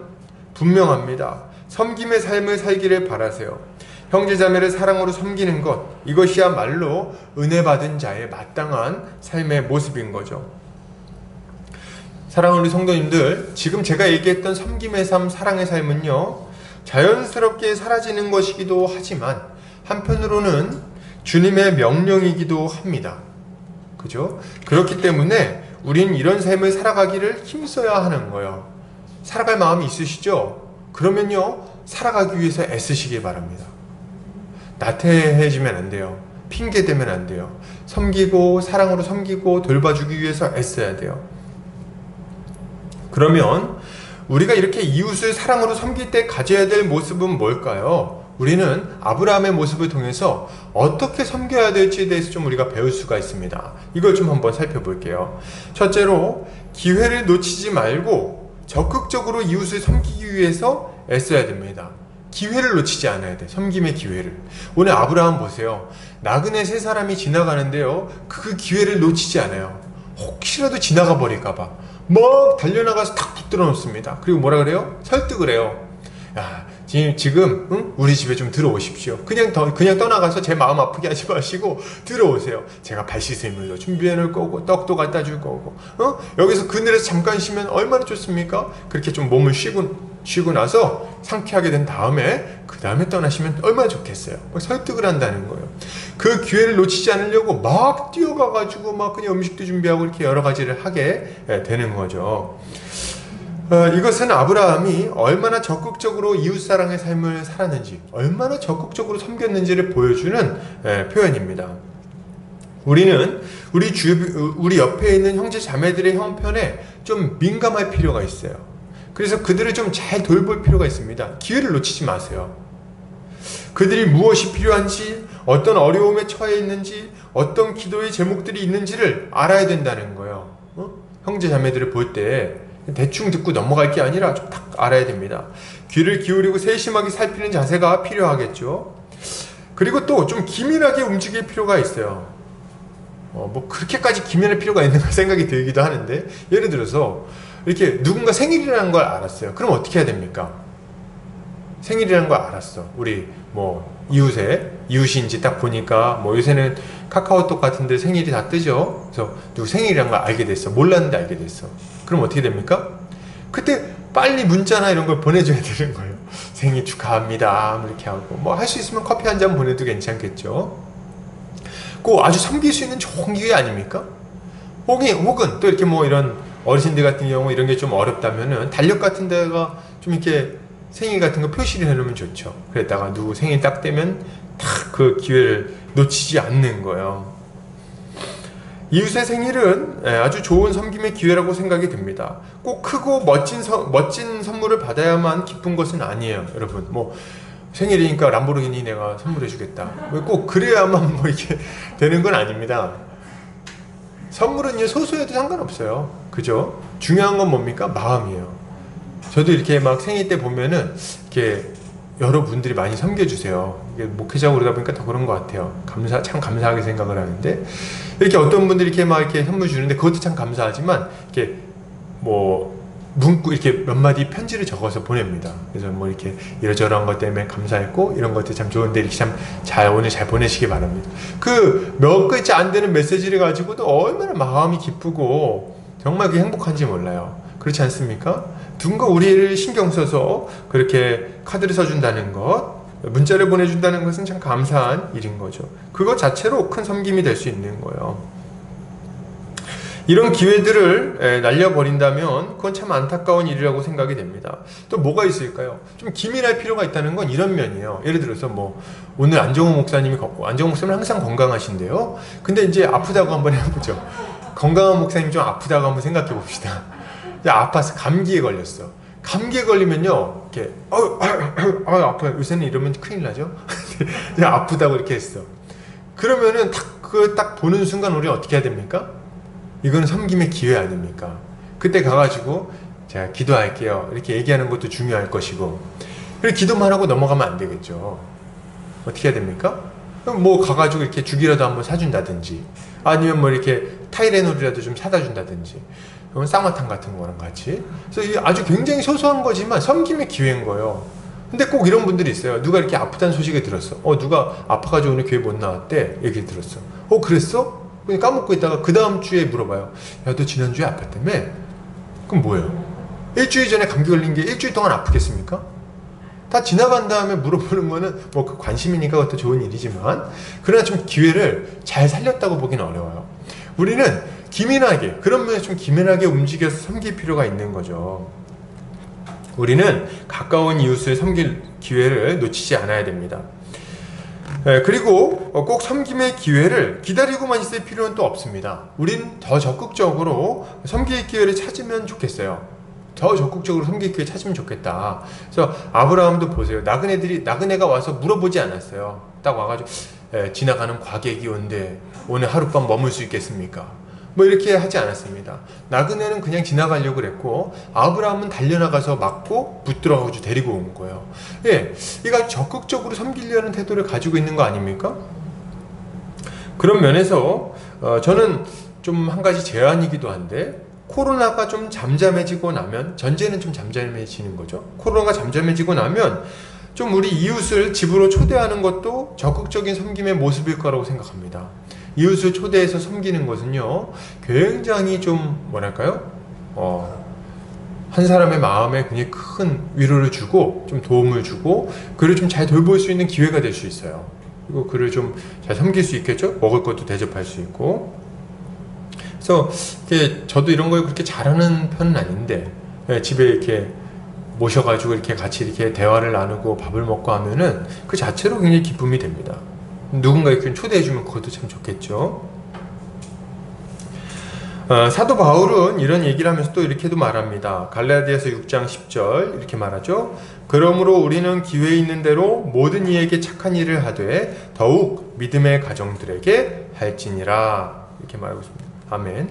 분명합니다. 섬김의 삶을 살기를 바라세요. 형제자매를 사랑으로 섬기는 것, 이것이야말로 은혜 받은 자의 마땅한 삶의 모습인 거죠. 사랑하는 우리 성도님들, 지금 제가 얘기했던 섬김의 삶, 사랑의 삶은요, 자연스럽게 사라지는 것이기도 하지만 한편으로는 주님의 명령이기도 합니다. 그죠? 그렇기 때문에 우린 이런 삶을 살아가기를 힘써야 하는 거예요. 살아갈 마음이 있으시죠? 그러면요, 살아가기 위해서 애쓰시기 바랍니다. 나태해지면 안 돼요. 핑계대면 안 돼요. 섬기고 사랑으로 섬기고 돌봐주기 위해서 애써야 돼요. 그러면 우리가 이렇게 이웃을 사랑으로 섬길 때 가져야 될 모습은 뭘까요? 우리는 아브라함의 모습을 통해서 어떻게 섬겨야 될지에 대해서 좀 우리가 배울 수가 있습니다. 이걸 좀 한번 살펴볼게요. 첫째로, 기회를 놓치지 말고 적극적으로 이웃을 섬기기 위해서 애써야 됩니다. 기회를 놓치지 않아야 돼. 섬김의 기회를. 오늘 아브라함 보세요. 나그네 세 사람이 지나가는데요, 그 기회를 놓치지 않아요. 혹시라도 지나가 버릴까봐 막 달려나가서 탁 붙들어 놓습니다. 그리고 뭐라 그래요? 설득을 해요. 야, 지금 응? 우리 집에 좀 들어오십시오. 그냥 떠나가서 제 마음 아프게 하지 마시고 들어오세요. 제가 발 씻을 물도 준비해 놓을 거고 떡도 갖다 줄 거고, 여기서 그늘에서 잠깐 쉬면 얼마나 좋습니까? 그렇게 좀 몸을 쉬고 나서 상쾌하게 된 다음에 그 다음에 떠나시면 얼마나 좋겠어요. 설득을 한다는 거예요. 그 기회를 놓치지 않으려고 막 뛰어가가지고 막 그냥 음식도 준비하고 이렇게 여러 가지를 하게 되는 거죠. 이것은 아브라함이 얼마나 적극적으로 이웃사랑의 삶을 살았는지, 얼마나 적극적으로 섬겼는지를 보여주는 표현입니다. 우리는 우리 옆에 있는 형제 자매들의 형편에 좀 민감할 필요가 있어요. 그래서 그들을 좀 잘 돌볼 필요가 있습니다. 기회를 놓치지 마세요. 그들이 무엇이 필요한지, 어떤 어려움에 처해 있는지, 어떤 기도의 제목들이 있는지를 알아야 된다는 거예요. 형제 자매들을 볼 때 대충 듣고 넘어갈 게 아니라 좀 딱 알아야 됩니다. 귀를 기울이고 세심하게 살피는 자세가 필요하겠죠. 그리고 또 좀 기민하게 움직일 필요가 있어요. 뭐 그렇게까지 기면할 필요가 있는가 생각이 들기도 하는데, 예를 들어서 이렇게 누군가 생일이라는 걸 알았어요. 그럼 어떻게 해야 됩니까? 생일이라는 걸 알았어. 우리 뭐 이웃인지 딱 보니까 뭐 요새는 카카오톡 같은데 생일이 다 뜨죠. 그래서 누구 생일이라는 걸 알게 됐어. 몰랐는데 알게 됐어. 그럼 어떻게 됩니까? 그때 빨리 문자나 이런 걸 보내줘야 되는 거예요. 생일 축하합니다. 뭐 이렇게 하고 뭐 할 수 있으면 커피 한 잔 보내도 괜찮겠죠. 꼭 아주 섬길 수 있는 좋은 기회 아닙니까? 혹은 또 이렇게 뭐 이런 어르신들 같은 경우 이런 게 좀 어렵다면은 달력 같은 데가 좀 이렇게 생일 같은 거 표시를 해놓으면 좋죠. 그랬다가 누구 생일 딱 되면 딱 그 기회를 놓치지 않는 거예요. 이웃의 생일은 아주 좋은 섬김의 기회라고 생각이 듭니다. 꼭 크고 멋진 선물을 받아야만 기쁜 것은 아니에요, 여러분. 뭐 생일이니까 람보르기니 내가 선물해 주겠다. 꼭 그래야만 뭐 이게 되는 건 아닙니다. 선물은요, 소소해도 상관없어요. 그죠? 중요한 건 뭡니까? 마음이에요. 저도 이렇게 막 생일 때 보면은 이렇게 여러분들이 많이 섬겨주세요. 이게 목회자고 그러다 보니까 더 그런 것 같아요. 참 감사하게 생각을 하는데, 이렇게 어떤 분들이 이렇게 막 이렇게 선물 주는데 그것도 참 감사하지만, 이렇게 뭐 문구 이렇게 몇 마디 편지를 적어서 보냅니다. 그래서 뭐 이렇게 이러저러한 것 때문에 감사했고 이런 것들 참 좋은데 이렇게 참 오늘 잘 보내시기 바랍니다. 그 몇 글자 안 되는 메시지를 가지고도 얼마나 마음이 기쁘고 정말 그게 행복한지 몰라요. 그렇지 않습니까? 누군가 우리를 신경 써서 그렇게 카드를 써준다는 것, 문자를 보내준다는 것은 참 감사한 일인 거죠. 그것 자체로 큰 섬김이 될 수 있는 거예요. 이런 기회들을 날려버린다면 그건 참 안타까운 일이라고 생각이 됩니다. 또 뭐가 있을까요? 좀 기민할 필요가 있다는 건 이런 면이에요. 예를 들어서 뭐 오늘 안정호 목사님은 항상 건강하신데요. 근데 이제 아프다고 한번 해보죠. 건강한 목사님 좀 아프다고 한번 생각해 봅시다. 아파서 감기에 걸렸어. 감기에 걸리면요, 이렇게 아파요. 요새는 이러면 큰일 나죠. 아프다고 이렇게 했어. 그러면은 딱 보는 순간 우리 어떻게 해야 됩니까? 이건 섬김의 기회 아닙니까? 그때 가가지고 제가 기도할게요. 이렇게 얘기하는 것도 중요할 것이고, 그리고 기도만 하고 넘어가면 안 되겠죠. 어떻게 해야 됩니까? 그럼 뭐 가가지고 이렇게 죽이라도 한번 사준다든지, 아니면 뭐 이렇게 타이레놀이라도 좀 사다 준다든지, 그러면 쌍화탕 같은 거랑 같이. 그래서 이게 아주 굉장히 소소한 거지만 섬김의 기회인 거예요. 근데 꼭 이런 분들이 있어요. 누가 이렇게 아프다는 소식을 들었어. 누가 아파가지고 오늘 교회 못 나왔대. 얘기 들었어. 그랬어? 그냥 까먹고 있다가 그 다음 주에 물어봐요. 야, 너 지난주에 아팠다며? 그럼 뭐예요? 일주일 전에 감기 걸린 게 일주일 동안 아프겠습니까? 다 지나간 다음에 물어보는 거는 뭐 그 관심이니까 그것도 좋은 일이지만, 그러나 좀 기회를 잘 살렸다고 보기는 어려워요. 우리는 기민하게, 그런 면에서 좀 기민하게 움직여서 섬길 필요가 있는 거죠. 우리는 가까운 이웃을 섬길 기회를 놓치지 않아야 됩니다. 그리고 꼭 섬김의 기회를 기다리고만 있을 필요는 또 없습니다. 우린 더 적극적으로 섬길 기회를 찾으면 좋겠어요. 더 적극적으로 섬길 기회 찾으면 좋겠다. 그래서 아브라함도 보세요. 나그네가 와서 물어보지 않았어요. 딱 와가지고 지나가는 과객이 온데 오늘 하룻밤 머물 수 있겠습니까? 뭐 이렇게 하지 않았습니다. 나그네는 그냥 지나가려고 그랬고, 아브라함은 달려나가서 막고 붙들어가지고 데리고 온 거예요. 이거 적극적으로 섬기려는 태도를 가지고 있는 거 아닙니까? 그런 면에서 저는 좀 한 가지 제안이기도 한데, 코로나가 좀 잠잠해지고 나면, 전제는 좀 잠잠해지는 거죠. 코로나가 잠잠해지고 나면 좀 우리 이웃을 집으로 초대하는 것도 적극적인 섬김의 모습일 거라고 생각합니다. 이웃을 초대해서 섬기는 것은요, 굉장히 좀 뭐랄까요? 한 사람의 마음에 굉장히 큰 위로를 주고 좀 도움을 주고 그를 좀 잘 돌볼 수 있는 기회가 될 수 있어요. 그리고 그를 좀 잘 섬길 수 있겠죠? 먹을 것도 대접할 수 있고. 그래서 저도 이런 걸 그렇게 잘하는 편은 아닌데, 집에 이렇게 모셔가지고 이렇게 같이 이렇게 대화를 나누고 밥을 먹고 하면은 그 자체로 굉장히 기쁨이 됩니다. 누군가 이렇게 초대해주면 그것도 참 좋겠죠. 사도 바울은 이런 얘기를 하면서 또 이렇게도 말합니다. 갈라디아서 6장 10절 이렇게 말하죠. 그러므로 우리는 기회 있는 대로 모든 이에게 착한 일을 하되 더욱 믿음의 가정들에게 할지니라, 이렇게 말하고 있습니다. 아멘.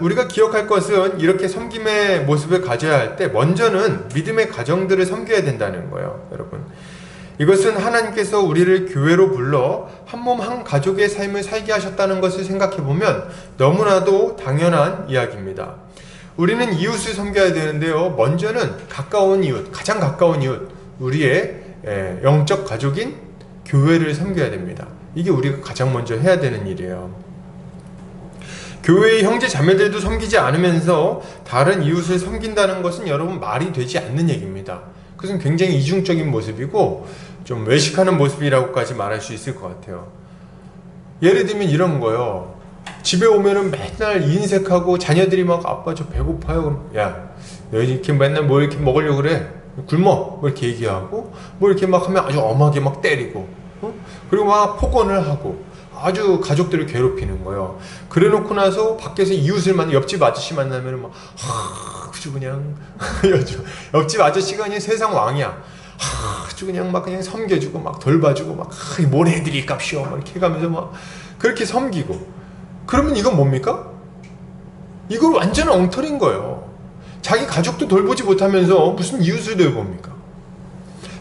우리가 기억할 것은 이렇게 섬김의 모습을 가져야 할 때 먼저는 믿음의 가정들을 섬겨야 된다는 거예요, 여러분. 이것은 하나님께서 우리를 교회로 불러 한 몸 한 가족의 삶을 살게 하셨다는 것을 생각해 보면 너무나도 당연한 이야기입니다. 우리는 이웃을 섬겨야 되는데요. 먼저는 가까운 이웃, 가장 가까운 이웃, 우리의 영적 가족인 교회를 섬겨야 됩니다. 이게 우리가 가장 먼저 해야 되는 일이에요. 교회의 형제 자매들도 섬기지 않으면서 다른 이웃을 섬긴다는 것은 여러분 말이 되지 않는 얘기입니다. 그것은 굉장히 이중적인 모습이고 좀 외식하는 모습이라고까지 말할 수 있을 것 같아요. 예를 들면 이런 거요. 집에 오면은 맨날 인색하고 자녀들이 막 아빠 저 배고파요. 야, 너 이렇게 맨날 뭐 이렇게 먹으려고 그래? 굶어. 뭐 이렇게 얘기하고 뭐 이렇게 막 하면 아주 엄하게 막 때리고 그리고 막 폭언을 하고 아주 가족들을 괴롭히는 거예요. 그래 놓고 나서 밖에서 이웃을 만나 옆집 아저씨 만나면 막 아주 그냥 옆집 아저씨가 그냥 세상 왕이야. 아주 그냥 막 그냥 섬겨주고 막 돌봐주고 막 뭘 해드릴깝쇼 막 이렇게 해가면서 막 그렇게 섬기고. 그러면 이건 뭡니까? 이거 완전 엉터리인 거예요. 자기 가족도 돌보지 못하면서 무슨 이웃을 돌봅니까?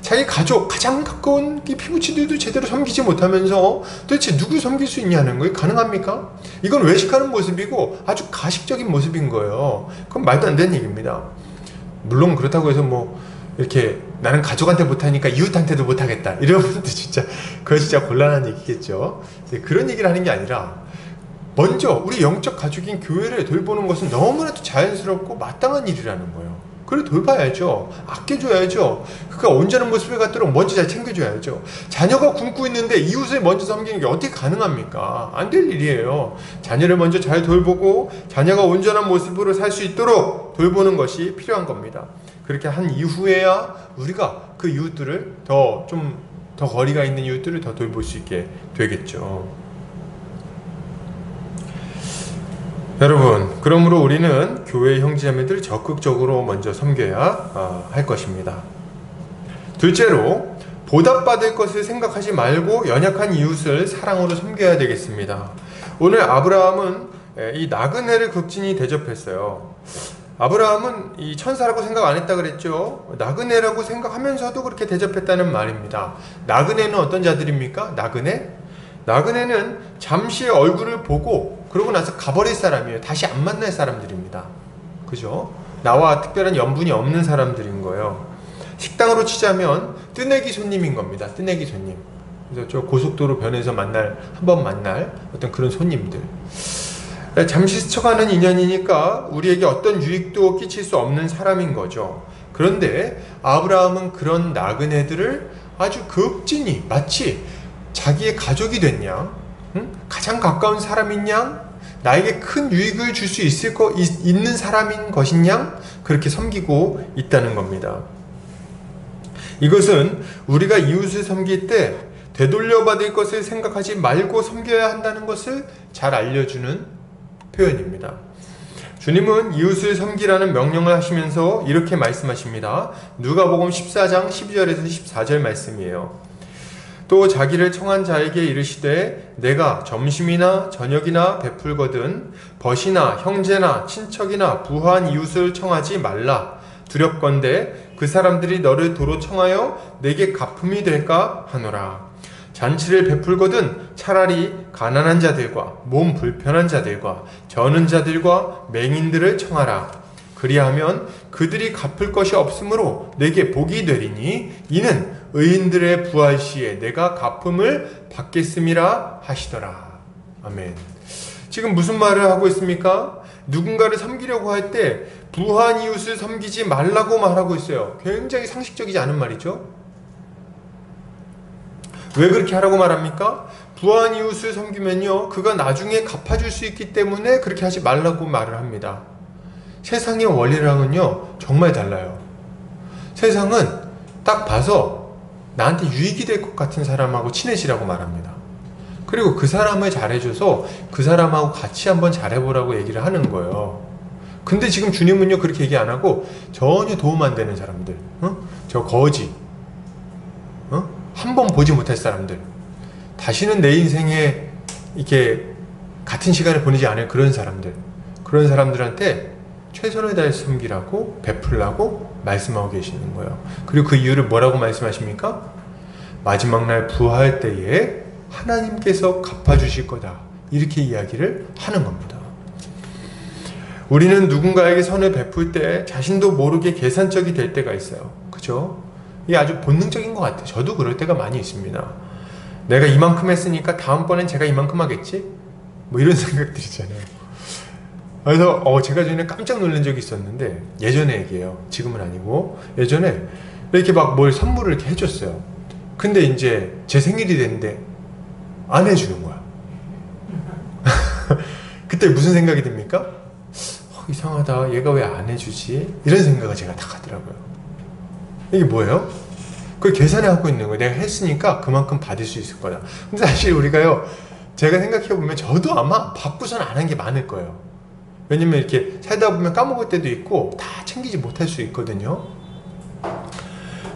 자기 가족, 가장 가까운 피부치들도 제대로 섬기지 못하면서 도대체 누구 섬길 수 있냐는 거예요. 가능합니까? 이건 외식하는 모습이고 아주 가식적인 모습인 거예요. 그건 말도 안 되는 얘기입니다. 물론 그렇다고 해서 뭐 이렇게 나는 가족한테 못하니까 이웃한테도 못하겠다 이러면 그거 진짜 곤란한 얘기겠죠. 그런 얘기를 하는 게 아니라 먼저 우리 영적 가족인 교회를 돌보는 것은 너무나도 자연스럽고 마땅한 일이라는 거예요. 그래 돌봐야죠. 아껴줘야죠. 그러니까 온전한 모습을 갖도록 먼저 잘 챙겨줘야죠. 자녀가 굶고 있는데 이웃을 먼저 섬기는 게 어떻게 가능합니까? 안 될 일이에요. 자녀를 먼저 잘 돌보고 자녀가 온전한 모습으로 살 수 있도록 돌보는 것이 필요한 겁니다. 그렇게 한 이후에야 우리가 그 이웃들을 더 거리가 있는 이웃들을 더 돌볼 수 있게 되겠죠. 여러분, 그러므로 우리는 교회 형제자매들을 적극적으로 먼저 섬겨야 할 것입니다. 둘째로, 보답받을 것을 생각하지 말고 연약한 이웃을 사랑으로 섬겨야 되겠습니다. 오늘 아브라함은 이 나그네를 극진히 대접했어요. 아브라함은 이 천사라고 생각 안 했다 그랬죠. 나그네라고 생각하면서도 그렇게 대접했다는 말입니다. 나그네는 어떤 자들입니까? 나그네는 잠시 얼굴을 보고 그러고 나서 가버릴 사람이에요. 다시 안 만날 사람들입니다. 그죠? 나와 특별한 연분이 없는 사람들인 거예요. 식당으로 치자면 뜨내기 손님인 겁니다. 뜨내기 손님. 그래서 저 고속도로 변에서 한번 만날 어떤 그런 손님들. 잠시 스쳐가는 인연이니까 우리에게 어떤 유익도 끼칠 수 없는 사람인 거죠. 그런데 아브라함은 그런 나그네들을 아주 극진히 마치 자기의 가족이 됐냐, 가장 가까운 사람인 양, 나에게 큰 유익을 줄 수 있는 사람인 것인 양, 그렇게 섬기고 있다는 겁니다. 이것은 우리가 이웃을 섬길 때 되돌려받을 것을 생각하지 말고 섬겨야 한다는 것을 잘 알려주는 표현입니다. 주님은 이웃을 섬기라는 명령을 하시면서 이렇게 말씀하십니다. 누가복음 14장 12절에서 14절 말씀이에요. 또 자기를 청한 자에게 이르시되 내가 점심이나 저녁이나 베풀거든 벗이나 형제나 친척이나 부한 이웃을 청하지 말라. 두렵건대 그 사람들이 너를 도로 청하여 내게 갚음이 될까 하노라. 잔치를 베풀거든 차라리 가난한 자들과 몸 불편한 자들과 저는 자들과 맹인들을 청하라. 그리하면 그들이 갚을 것이 없으므로 내게 복이 되리니 이는 의인들의 부활 시에 내가 갚음을 받겠음이라 하시더라. 아멘. 지금 무슨 말을 하고 있습니까? 누군가를 섬기려고 할 때 부한 이웃을 섬기지 말라고 말하고 있어요. 굉장히 상식적이지 않은 말이죠. 왜 그렇게 하라고 말합니까? 부한 이웃을 섬기면요, 그가 나중에 갚아줄 수 있기 때문에 그렇게 하지 말라고 말을 합니다. 세상의 원리랑은요 정말 달라요. 세상은 딱 봐서 나한테 유익이 될 것 같은 사람하고 친해지라고 말합니다. 그리고 그 사람을 잘해줘서 그 사람하고 같이 한번 잘해보라고 얘기를 하는 거예요. 근데 지금 주님은요 그렇게 얘기 안 하고 전혀 도움 안 되는 사람들, 저 거지, 한 번 보지 못할 사람들, 다시는 내 인생에 이렇게 같은 시간을 보내지 않을 그런 사람들한테 최선을 다해서 섬기라고 베풀라고 말씀하고 계시는 거예요. 그리고 그 이유를 뭐라고 말씀하십니까? 마지막 날 부활 때에 하나님께서 갚아주실 거다. 이렇게 이야기를 하는 겁니다. 우리는 누군가에게 선을 베풀 때 자신도 모르게 계산적이 될 때가 있어요. 그죠? 이게 아주 본능적인 것 같아요. 저도 그럴 때가 많이 있습니다. 내가 이만큼 했으니까 다음번엔 제가 이만큼 하겠지? 뭐 이런 생각들 있잖아요. 그래서 제가 전에 깜짝 놀란 적이 있었는데, 예전에 얘기해요. 지금은 아니고 예전에 이렇게 막 뭘 선물을 이렇게 해줬어요. 근데 이제 제 생일이 됐는데 안 해주는 거야. 그때 무슨 생각이 듭니까? 이상하다, 얘가 왜 안 해주지? 이런 생각을 제가 다 하더라고요. 이게 뭐예요? 그걸 계산을 하고 있는 거예요. 내가 했으니까 그만큼 받을 수 있을 거다. 근데 사실 우리가요, 제가 생각해보면 저도 아마 받고선 안 한 게 많을 거예요. 왜냐면 이렇게 살다 보면 까먹을 때도 있고 다 챙기지 못할 수 있거든요.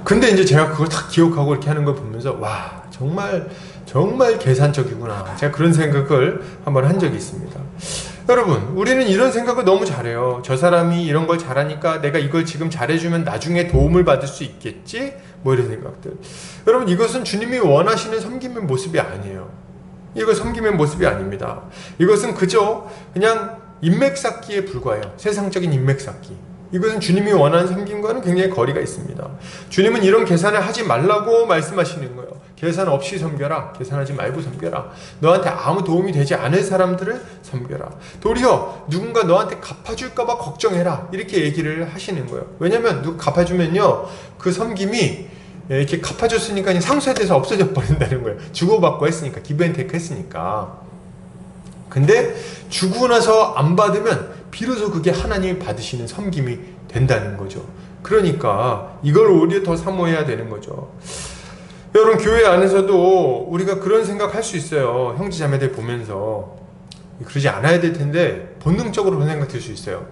근데 이제 제가 그걸 다 기억하고 이렇게 하는 걸 보면서 와, 정말 계산적이구나. 제가 그런 생각을 한번 한 적이 있습니다. 여러분, 우리는 이런 생각을 너무 잘해요. 저 사람이 이런 걸 잘하니까 내가 이걸 지금 잘해주면 나중에 도움을 받을 수 있겠지? 뭐 이런 생각들. 여러분, 이것은 주님이 원하시는 섬김의 모습이 아니에요. 이거 섬김의 모습이 아닙니다. 이것은 그냥 인맥 쌓기에 불과해요. 세상적인 인맥 쌓기. 이것은 주님이 원하는 섬김과는 굉장히 거리가 있습니다. 주님은 이런 계산을 하지 말라고 말씀하시는 거예요. 계산 없이 섬겨라. 계산하지 말고 섬겨라. 너한테 아무 도움이 되지 않을 사람들을 섬겨라. 도리어 누군가 너한테 갚아줄까봐 걱정해라. 이렇게 얘기를 하시는 거예요. 왜냐면 누가 갚아주면요, 그 섬김이 이렇게 갚아줬으니까 그냥 상쇄돼서 없어져 버린다는 거예요. 주고받고 했으니까, 기브앤테이크 했으니까. 근데 주고 나서 안 받으면 비로소 그게 하나님이 받으시는 섬김이 된다는 거죠. 그러니까 이걸 오히려 더 사모해야 되는 거죠. 여러분, 교회 안에서도 우리가 그런 생각할 수 있어요. 형제자매들 보면서 그러지 않아야 될 텐데 본능적으로 그런 생각 들 수 있어요.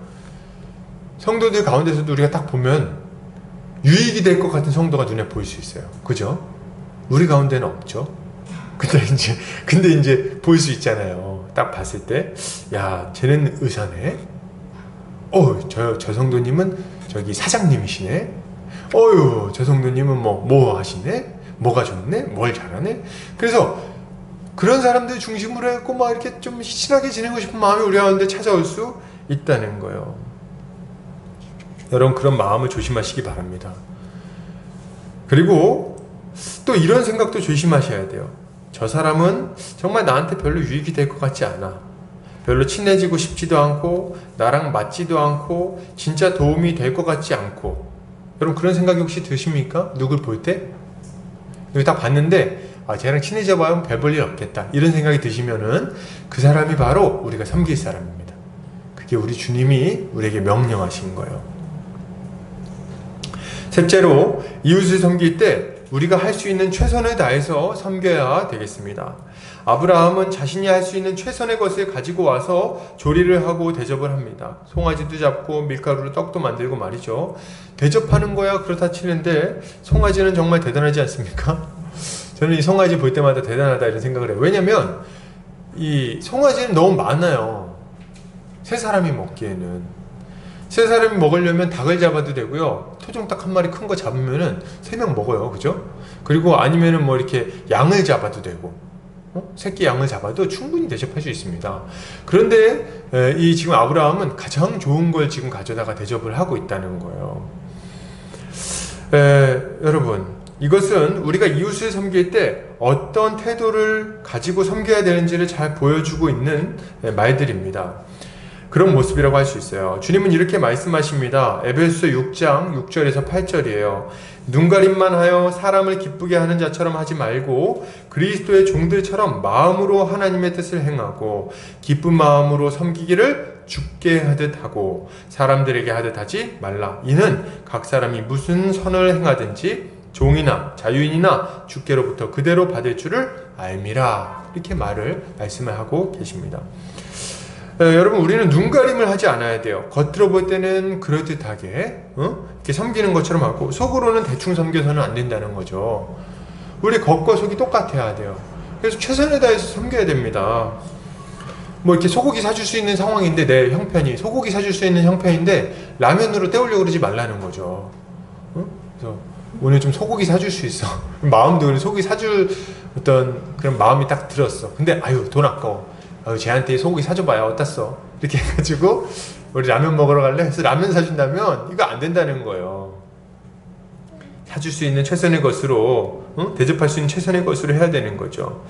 성도들 가운데서도 우리가 딱 보면 유익이 될 것 같은 성도가 눈에 보일 수 있어요. 그죠? 우리 가운데는 없죠. 근데 이제 볼 수 있잖아요. 딱 봤을 때, 야, 쟤는 의사네. 저 성도님은 저기 사장님이시네. 저 성도님은 뭐 하시네. 뭐가 좋네. 뭘 잘하네. 그래서 그런 사람들 중심으로 해갖고 막 이렇게 좀 친하게 지내고 싶은 마음이 우리 가운데 찾아올 수 있다는 거예요. 여러분, 그런 마음을 조심하시기 바랍니다. 그리고 또 이런 생각도 조심하셔야 돼요. 저 사람은 정말 나한테 별로 유익이 될 것 같지 않아. 별로 친해지고 싶지도 않고 나랑 맞지도 않고 진짜 도움이 될 것 같지 않고. 여러분, 그런 생각이 혹시 드십니까? 누굴 볼 때? 여기 딱 봤는데 쟤랑 친해져 봐야 별 볼 일 없겠다. 이런 생각이 드시면은 그 사람이 바로 우리가 섬길 사람입니다. 그게 우리 주님이 우리에게 명령하신 거예요. 셋째로, 이웃을 섬길 때 우리가 할 수 있는 최선을 다해서 섬겨야 되겠습니다. 아브라함은 자신이 할 수 있는 최선의 것을 가지고 와서 조리를 하고 대접을 합니다. 송아지도 잡고 밀가루로 떡도 만들고 말이죠. 대접하는 거야 그렇다 치는데 송아지는 정말 대단하지 않습니까? 저는 이 송아지 볼 때마다 대단하다 이런 생각을 해요. 왜냐면 이 송아지는 너무 많아요. 세 사람이 먹기에는. 세 사람이 먹으려면 닭을 잡아도 되고요. 토종닭 한 마리 큰 거 잡으면은 3명 먹어요. 그죠? 그리고 아니면은 뭐 이렇게 양을 잡아도 되고, 새끼 양을 잡아도 충분히 대접할 수 있습니다. 그런데 이 지금 아브라함은 가장 좋은 걸 지금 가져다가 대접을 하고 있다는 거예요. 여러분, 이것은 우리가 이웃을 섬길 때 어떤 태도를 가지고 섬겨야 되는지를 잘 보여주고 있는 말들입니다. 그런 모습이라고 할 수 있어요. 주님은 이렇게 말씀하십니다. 에베소서 6장 6절에서 8절이에요. 눈가림만 하여 사람을 기쁘게 하는 자처럼 하지 말고 그리스도의 종들처럼 마음으로 하나님의 뜻을 행하고 기쁜 마음으로 섬기기를 주께 하듯 하고 사람들에게 하듯 하지 말라. 이는 각 사람이 무슨 선을 행하든지 종이나 자유인이나 주께로부터 그대로 받을 줄을 알미라. 이렇게 말씀을 하고 계십니다. 여러분, 우리는 눈가림을 하지 않아야 돼요. 겉으로 볼 때는 그럴듯하게 이렇게 섬기는 것처럼 하고 속으로는 대충 섬겨서는 안 된다는 거죠. 우리 겉과 속이 똑같아야 돼요. 그래서 최선을 다해서 섬겨야 됩니다. 뭐 이렇게 소고기 사줄 수 있는 상황인데 내 형편이 소고기 사줄 수 있는 형편인데 라면으로 때우려고 그러지 말라는 거죠. 그래서 오늘 좀 소고기 사줄 수 있어. 마음도 그래, 소고기 사줄 어떤 그런 마음이 딱 들었어. 근데 아유 돈 아까워. 아유 쟤한테 소고기 사줘봐야 어땠어? 이렇게 해가지고 우리 라면 먹으러 갈래? 해서 라면 사준다면 이거 안 된다는 거예요. 사줄 수 있는 최선의 것으로, 대접할 수 있는 최선의 것으로 해야 되는 거죠.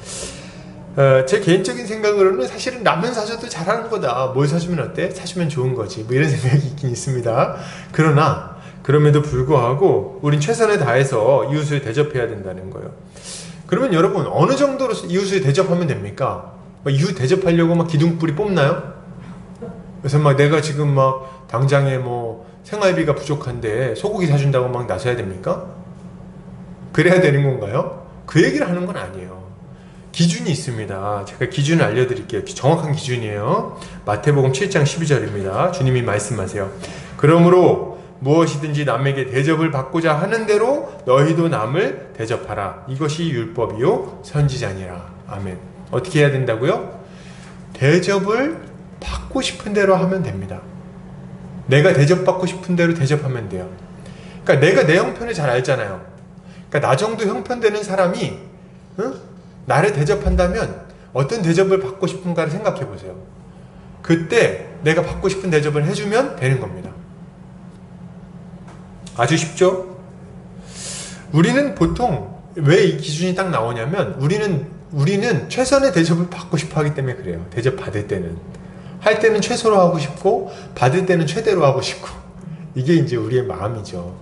제 개인적인 생각으로는 사실은 라면 사줘도 잘하는 거다. 뭘 사주면 어때? 사주면 좋은 거지. 뭐 이런 생각이 있긴 있습니다. 그러나 그럼에도 불구하고 우린 최선을 다해서 이웃을 대접해야 된다는 거예요. 그러면 여러분 어느 정도로 이웃을 대접하면 됩니까? 막 이웃 대접하려고 막 기둥뿌리 뽑나요? 그래서 막 내가 지금 막 당장에 뭐 생활비가 부족한데 소고기 사준다고 막 나서야 됩니까? 그래야 되는 건가요? 그 얘기를 하는 건 아니에요. 기준이 있습니다. 제가 기준을 알려드릴게요. 정확한 기준이에요. 마태복음 7장 12절입니다. 주님이 말씀하세요. 그러므로 무엇이든지 남에게 대접을 받고자 하는 대로 너희도 남을 대접하라. 이것이 율법이요 선지자니라. 아멘. 어떻게 해야 된다고요? 대접을 받고 싶은 대로 하면 됩니다. 내가 대접받고 싶은 대로 대접하면 돼요. 그러니까 내가 내 형편을 잘 알잖아요. 그러니까 나 정도 형편 되는 사람이 나를 대접한다면 어떤 대접을 받고 싶은가를 생각해 보세요. 그때 내가 받고 싶은 대접을 해주면 되는 겁니다. 아주 쉽죠? 우리는 보통 왜 이 기준이 딱 나오냐면 우리는 최선의 대접을 받고 싶어 하기 때문에 그래요. 대접 받을 때는. 할 때는 최소로 하고 싶고 받을 때는 최대로 하고 싶고 이게 이제 우리의 마음이죠.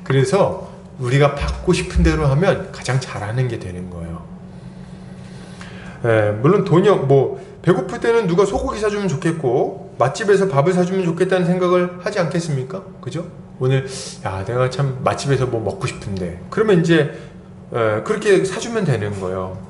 그래서 우리가 받고 싶은 대로 하면 가장 잘하는 게 되는 거예요. 물론 돈이 뭐 배고플 때는 누가 소고기 사주면 좋겠고 맛집에서 밥을 사주면 좋겠다는 생각을 하지 않겠습니까? 그죠? 오늘 야 내가 참 맛집에서 뭐 먹고 싶은데 그러면 이제 그렇게 사주면 되는 거예요.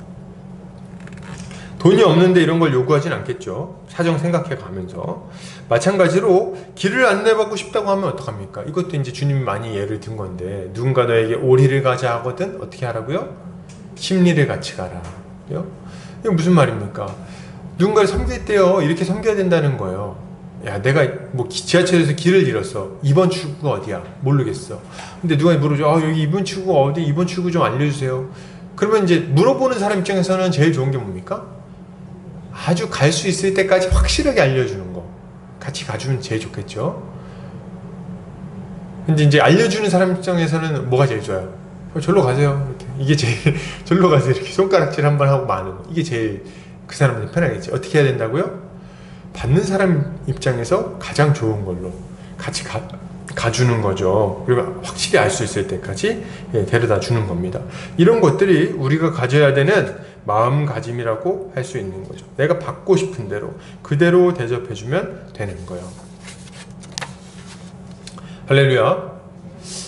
돈이 없는데 이런 걸 요구하진 않겠죠. 사정 생각해 가면서. 마찬가지로 길을 안내받고 싶다고 하면 어떡합니까? 이것도 이제 주님이 많이 예를 든 건데 누군가 너에게 오리를 가자 하거든 어떻게 하라고요? 십리를 같이 가라. 이거 무슨 말입니까? 누군가를 섬길 때요 이렇게 섬겨야 된다는 거예요. 야 내가 뭐 지하철에서 길을 잃었어. 이번 출구가 어디야? 모르겠어. 근데 누가 물어줘. 여기 이번 출구가 어디? 이번 출구 좀 알려주세요. 그러면 이제 물어보는 사람 입장에서는 제일 좋은 게 뭡니까? 아주 갈 수 있을 때까지 확실하게 알려주는 거. 같이 가주면 제일 좋겠죠. 근데 이제 알려주는 사람 입장에서는 뭐가 제일 좋아요? 절로 가세요. 이렇게. 이게 제일 절로 가세요. 이렇게 손가락질 한번 하고 마는 거. 이게 제일 그 사람한테 편하겠지. 어떻게 해야 된다고요? 받는 사람 입장에서 가장 좋은 걸로 같이 가주는 거죠. 그리고 확실히 알 수 있을 때까지 데려다 주는 겁니다. 이런 것들이 우리가 가져야 되는 마음가짐이라고 할 수 있는 거죠. 내가 받고 싶은 대로 그대로 대접해주면 되는 거예요. 할렐루야.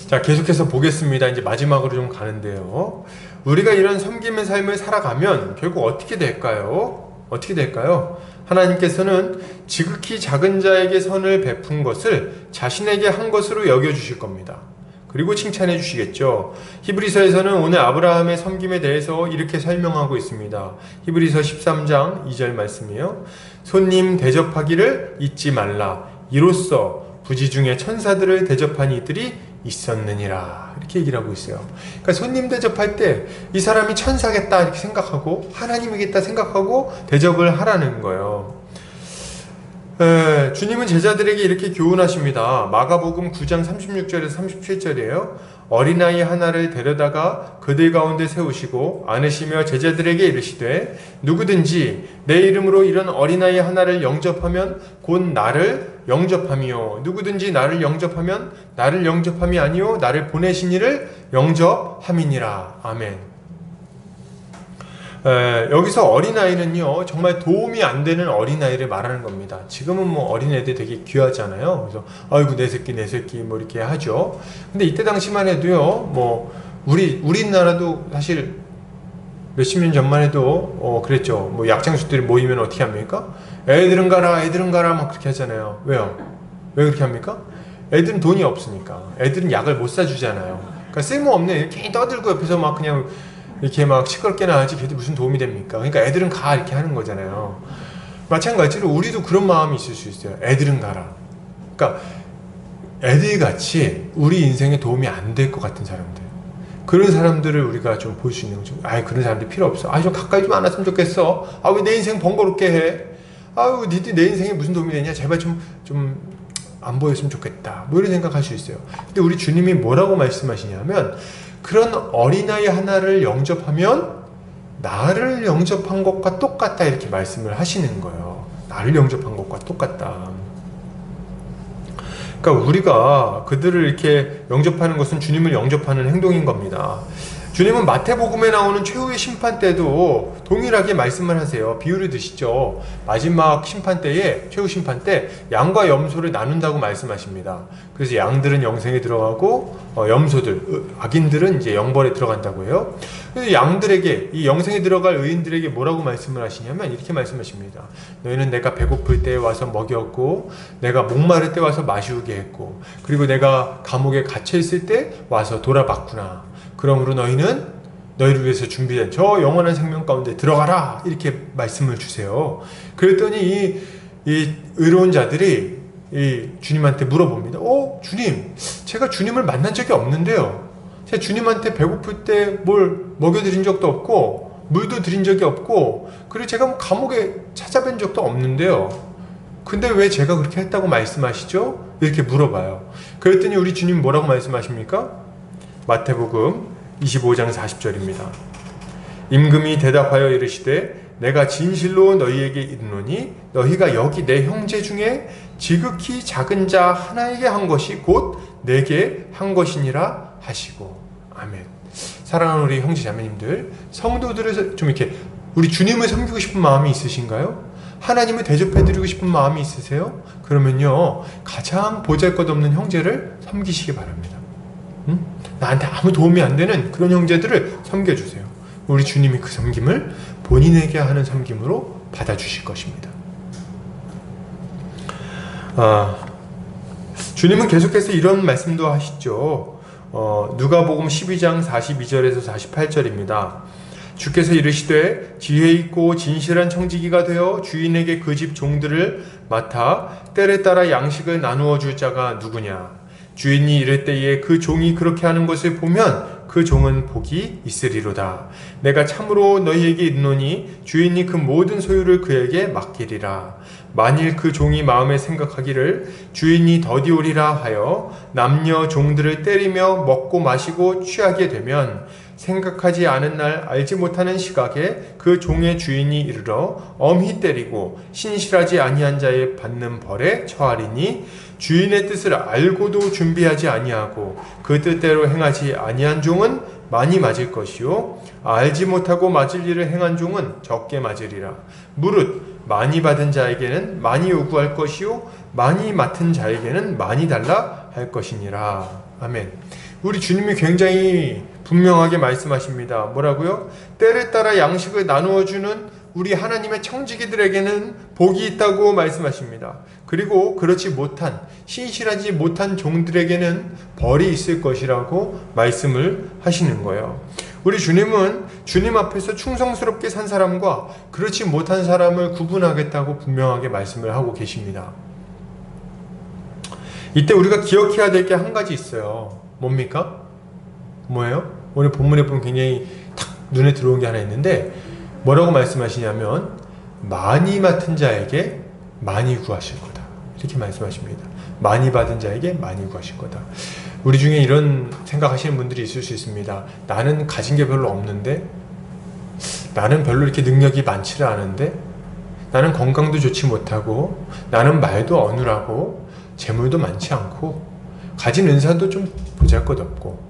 자, 계속해서 보겠습니다. 이제 마지막으로 좀 가는데요. 우리가 이런 섬김의 삶을 살아가면 결국 어떻게 될까요? 어떻게 될까요? 하나님께서는 지극히 작은 자에게 선을 베푼 것을 자신에게 한 것으로 여겨주실 겁니다. 그리고 칭찬해 주시겠죠. 히브리서에서는 오늘 아브라함의 섬김에 대해서 이렇게 설명하고 있습니다. 히브리서 13장 2절 말씀이에요. 손님 대접하기를 잊지 말라. 이로써 부지 중에 천사들을 대접한 이들이 있었느니라. 이렇게 얘기를 하고 있어요. 그러니까 손님 대접할 때 이 사람이 천사겠다 이렇게 생각하고 하나님이겠다 생각하고 대접을 하라는 거예요. 주님은 제자들에게 이렇게 교훈하십니다. 마가복음 9장 36절에서 37절이에요. 어린아이 하나를 데려다가 그들 가운데 세우시고 안으시며 제자들에게 이르시되 누구든지 내 이름으로 이런 어린아이 하나를 영접하면 곧 나를 영접함이요 누구든지 나를 영접하면 나를 영접함이 아니요 나를 보내신 이를 영접함이니라. 아멘. 여기서 어린아이는요 정말 도움이 안 되는 어린아이를 말하는 겁니다. 지금은 뭐 어린애들 되게 귀하잖아요. 그래서 아이고 내 새끼 뭐 이렇게 하죠. 근데 이때 당시만 해도요 뭐 우리나라도 사실 몇십 년 전만 해도 그랬죠. 뭐 약장수들이 모이면 어떻게 합니까? 애들은 가라 막 그렇게 하잖아요. 왜요? 왜 그렇게 합니까? 애들은 돈이 없으니까. 애들은 약을 못 사주잖아요. 그러니까 쓸모없는 이렇게 떠들고 옆에서 막 그냥 이렇게 막 시끄럽게나 하지 걔들 무슨 도움이 됩니까? 그러니까 애들은 가 이렇게 하는 거잖아요. 마찬가지로 우리도 그런 마음이 있을 수 있어요. 애들은 가라. 그러니까 애들같이 우리 인생에 도움이 안 될 것 같은 사람들. 그런 사람들을 우리가 좀 볼 수 있는 거죠. 아이, 그런 사람들 필요 없어. 아이, 좀 가까이 좀 안 왔으면 좋겠어. 아, 왜 내 인생 번거롭게 해? 아유, 니들 내 인생에 무슨 도움이 되냐? 제발 좀 안 보였으면 좋겠다. 뭐 이런 생각할 수 있어요. 근데 우리 주님이 뭐라고 말씀하시냐면, 그런 어린아이 하나를 영접하면 나를 영접한 것과 똑같다, 이렇게 말씀을 하시는 거예요. 나를 영접한 것과 똑같다. 그러니까 우리가 그들을 이렇게 영접하는 것은 주님을 영접하는 행동인 겁니다. 주님은 마태복음에 나오는 최후의 심판 때도 동일하게 말씀을 하세요. 비유를 드시죠. 마지막 심판 때에, 최후 심판 때 양과 염소를 나눈다고 말씀하십니다. 그래서 양들은 영생에 들어가고 염소들, 악인들은 이제 영벌에 들어간다고 해요. 그래서 양들에게, 이 영생에 들어갈 의인들에게 뭐라고 말씀을 하시냐면 이렇게 말씀하십니다. 너희는 내가 배고플 때 와서 먹였고, 내가 목마를 때 와서 마시우게 했고, 그리고 내가 감옥에 갇혀 있을 때 와서 돌아봤구나. 그러므로 너희는 너희를 위해서 준비된 저 영원한 생명 가운데 들어가라, 이렇게 말씀을 주세요. 그랬더니 이 의로운 자들이 이 주님한테 물어봅니다. 주님, 제가 주님을 만난 적이 없는데요. 제가 주님한테 배고플 때 뭘 먹여드린 적도 없고 물도 드린 적이 없고, 그리고 제가 뭐 감옥에 찾아뵌 적도 없는데요. 근데 왜 제가 그렇게 했다고 말씀하시죠? 이렇게 물어봐요. 그랬더니 우리 주님 뭐라고 말씀하십니까? 마태복음 25장 40절입니다. 임금이 대답하여 이르시되 내가 진실로 너희에게 이르노니 너희가 여기 내 형제 중에 지극히 작은 자 하나에게 한 것이 곧 내게 한 것이니라 하시고. 아멘. 사랑하는 우리 형제 자매님들, 성도들을 좀 이렇게 우리 주님을 섬기고 싶은 마음이 있으신가요? 하나님을 대접해드리고 싶은 마음이 있으세요? 그러면요, 가장 보잘것없는 형제를 섬기시기 바랍니다. 나한테 아무 도움이 안 되는 그런 형제들을 섬겨주세요. 우리 주님이 그 섬김을 본인에게 하는 섬김으로 받아주실 것입니다. 주님은 계속해서 이런 말씀도 하시죠. 누가복음 12장 42절에서 48절입니다. 주께서 이르시되 지혜 있고 진실한 청지기가 되어 주인에게 그 집 종들을 맡아 때에 따라 양식을 나누어 줄 자가 누구냐? 주인이 이를 때에 그 종이 그렇게 하는 것을 보면 그 종은 복이 있으리로다. 내가 참으로 너희에게 이르노니 주인이 그 모든 소유를 그에게 맡기리라. 만일 그 종이 마음에 생각하기를 주인이 더디오리라 하여 남녀 종들을 때리며 먹고 마시고 취하게 되면 생각하지 않은 날 알지 못하는 시각에 그 종의 주인이 이르러 엄히 때리고 신실하지 아니한 자의 받는 벌에 처하리니 주인의 뜻을 알고도 준비하지 아니하고 그 뜻대로 행하지 아니한 종은 많이 맞을 것이요 알지 못하고 맞을 일을 행한 종은 적게 맞으리라. 무릇 많이 받은 자에게는 많이 요구할 것이요 많이 맡은 자에게는 많이 달라 할 것이니라. 아멘. 우리 주님이 굉장히 분명하게 말씀하십니다. 뭐라고요? 때를 따라 양식을 나누어 주는 우리 하나님의 청지기들에게는 복이 있다고 말씀하십니다. 그리고 그렇지 못한, 신실하지 못한 종들에게는 벌이 있을 것이라고 말씀을 하시는 거예요. 우리 주님은 주님 앞에서 충성스럽게 산 사람과 그렇지 못한 사람을 구분하겠다고 분명하게 말씀을 하고 계십니다. 이때 우리가 기억해야 될 게 한 가지 있어요. 뭡니까? 뭐예요? 오늘 본문에 보면 굉장히 탁 눈에 들어온 게 하나 있는데 뭐라고 말씀하시냐면 많이 맡은 자에게 많이 구하실 거다. 이렇게 말씀하십니다. 많이 받은 자에게 많이 구하실 거다. 우리 중에 이런 생각하시는 분들이 있을 수 있습니다. 나는 가진 게 별로 없는데, 나는 별로 이렇게 능력이 많지를 않은데, 나는 건강도 좋지 못하고, 나는 말도 어눌하고, 재물도 많지 않고, 가진 은사도 좀 보잘것없고,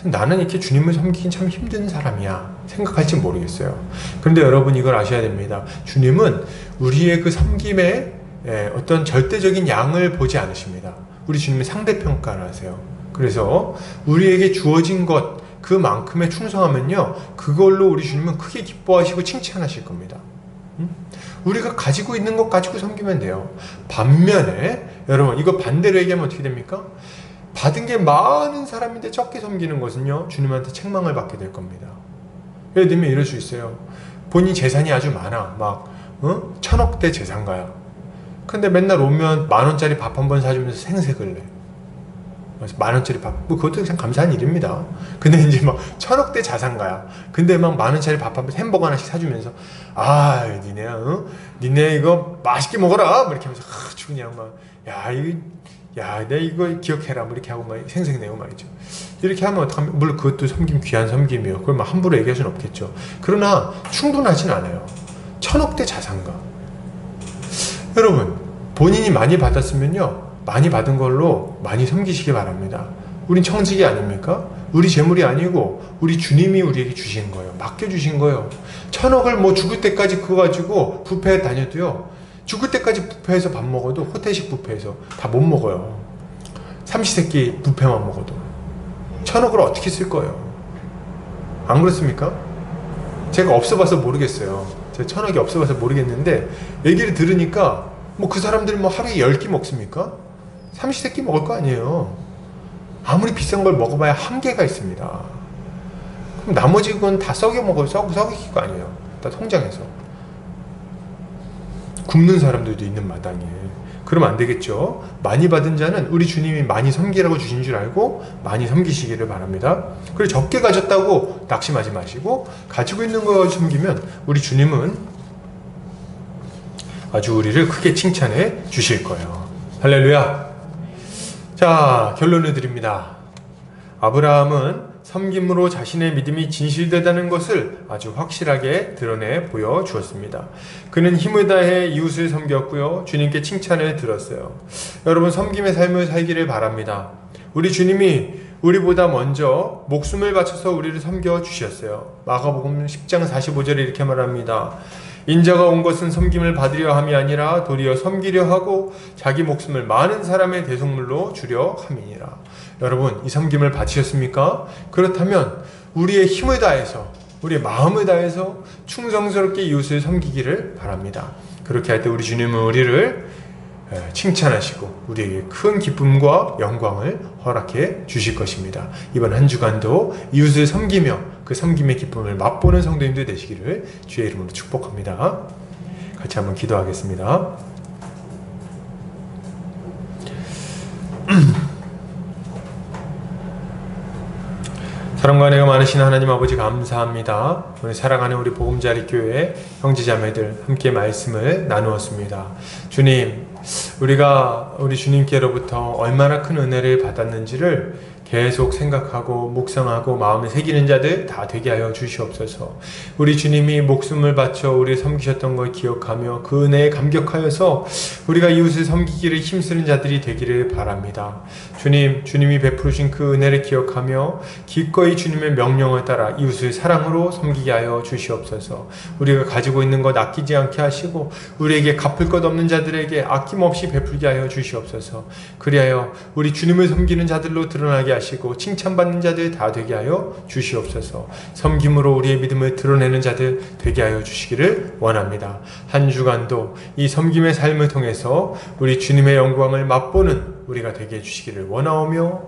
나는 이렇게 주님을 섬기긴 참 힘든 사람이야 생각할지 모르겠어요. 그런데 여러분 이걸 아셔야 됩니다. 주님은 우리의 그 섬김의 어떤 절대적인 양을 보지 않으십니다. 우리 주님은 상대평가를 하세요. 그래서 우리에게 주어진 것 그만큼의 충성하면요, 그걸로 우리 주님은 크게 기뻐하시고 칭찬하실 겁니다. 우리가 가지고 있는 것 가지고 섬기면 돼요. 반면에 여러분 이거 반대로 얘기하면 어떻게 됩니까? 받은 게 많은 사람인데 적게 섬기는 것은요, 주님한테 책망을 받게 될 겁니다. 예를 들면 이럴 수 있어요. 본인 재산이 아주 많아. 막 1000억대 재산가야. 근데 맨날 오면 10,000원짜리 밥 한 번 사주면서 생색을 내. 10,000원짜리 밥, 뭐 그것도 그냥 감사한 일입니다. 근데 이제 막 1,000억대 자산가야. 근데 막 10,000원짜리 밥 하면서 햄버거 하나씩 사주면서, 아, 니네, 니네 이거 맛있게 먹어라! 뭐 이렇게 하면서, 아주 그냥 막, 내 이거 기억해라. 뭐 이렇게 하고 막 생색내고 말이죠. 이렇게 하면 어떡하면, 물론 그것도 섬김, 귀한 섬김이요. 그걸 막 함부로 얘기할 수는 없겠죠. 그러나 충분하진 않아요. 1,000억대 자산가. 여러분, 본인이 많이 받았으면요, 많이 받은 걸로 많이 섬기시기 바랍니다. 우린 청직이 아닙니까? 우리 재물이 아니고 우리 주님이 우리에게 주신 거예요. 맡겨주신 거예요. 1,000억을 뭐 죽을 때까지 그거 가지고 뷔페 다녀도요, 죽을 때까지 뷔페에서 밥 먹어도, 호텔식 뷔페에서 다 못 먹어요. 삼시세끼 뷔페만 먹어도 1,000억을 어떻게 쓸 거예요? 안 그렇습니까? 제가 없어봐서 모르겠어요. 제가 1,000억이 없어봐서 모르겠는데, 얘기를 들으니까 뭐 그 사람들이 뭐 하루에 10끼 먹습니까? 삼시세끼 먹을 거 아니에요. 아무리 비싼 걸 먹어봐야 한계가 있습니다. 그럼 나머지 건 다 썩여 먹어요. 썩일 거 아니에요. 다 통장에서. 굶는 사람들도 있는 마당에. 그러면 안 되겠죠. 많이 받은 자는 우리 주님이 많이 섬기라고 주신 줄 알고 많이 섬기시기를 바랍니다. 그리고 적게 가졌다고 낙심하지 마시고, 가지고 있는 거 가지고 섬기면 우리 주님은 아주 우리를 크게 칭찬해 주실 거예요. 할렐루야. 자, 결론을 드립니다. 아브라함은 섬김으로 자신의 믿음이 진실되다는 것을 아주 확실하게 드러내 보여주었습니다. 그는 힘을 다해 이웃을 섬겼고요, 주님께 칭찬을 들었어요. 여러분, 섬김의 삶을 살기를 바랍니다. 우리 주님이 우리보다 먼저 목숨을 바쳐서 우리를 섬겨주셨어요. 마가복음 10장 45절에 이렇게 말합니다. 인자가 온 것은 섬김을 받으려 함이 아니라 도리어 섬기려 하고 자기 목숨을 많은 사람의 대속물로 주려 함이니라. 여러분, 이 섬김을 받으셨습니까? 그렇다면 우리의 힘을 다해서, 우리의 마음을 다해서 충성스럽게 이웃을 섬기기를 바랍니다. 그렇게 할 때 우리 주님은 우리를 칭찬하시고 우리에게 큰 기쁨과 영광을 허락해 주실 것입니다. 이번 한 주간도 이웃을 섬기며 그 섬김의 기쁨을 맛보는 성도님들 되시기를 주의 이름으로 축복합니다. 같이 한번 기도하겠습니다. 사랑과 은혜가 많으신 하나님 아버지, 감사합니다. 오늘 사랑하는 우리 보금자리 교회 형제자매들 함께 말씀을 나누었습니다. 주님, 우리가 우리 주님께로부터 얼마나 큰 은혜를 받았는지를 계속 생각하고 묵상하고 마음에 새기는 자들 다 되게 하여 주시옵소서. 우리 주님이 목숨을 바쳐 우리를 섬기셨던 걸 기억하며 그 은혜에 감격하여서 우리가 이웃을 섬기기를 힘쓰는 자들이 되기를 바랍니다. 주님, 주님이 베푸신 그 은혜를 기억하며 기꺼이 주님의 명령을 따라 이웃을 사랑으로 섬기게 하여 주시옵소서. 우리가 가지고 있는 것 아끼지 않게 하시고 우리에게 갚을 것 없는 자들에게 아낌없이 베풀게 하여 주시옵소서. 그리하여 우리 주님을 섬기는 자들로 드러나게 하시고 칭찬받는 자들 다 되게 하여 주시옵소서. 섬김으로 우리의 믿음을 드러내는 자들 되게 하여 주시기를 원합니다. 한 주간도 이 섬김의 삶을 통해서 우리 주님의 영광을 맛보는 우리가 되게 해주시기를 원하오며,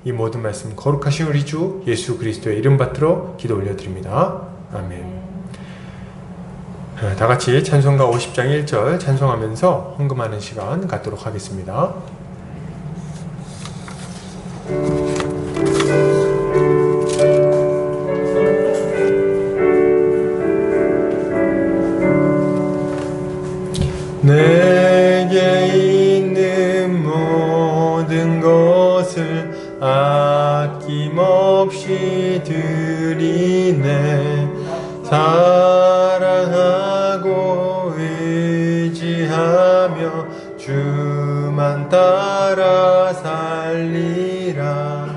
이 모든 말씀 거룩하신 우리 주 예수 그리스도의 이름 받들어 기도 올려드립니다. 아멘. 다 같이 찬송가 50장 1절 찬송하면서 헌금하는 시간 갖도록 하겠습니다. 내게 있는 모든 것을 아낌없이 드리네. 사랑하고 의지하며 주만 따라 살리라.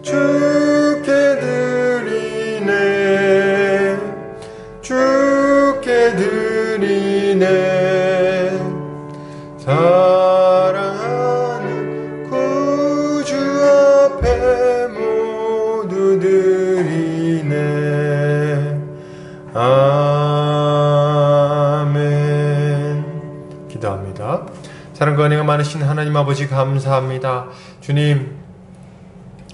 주께 드리네, 주께 드리네. 사랑하는 구주 앞에 모두 드리네. 아멘. 기도합니다. 사랑과 은혜가 많으신 하나님 아버지, 감사합니다. 주님,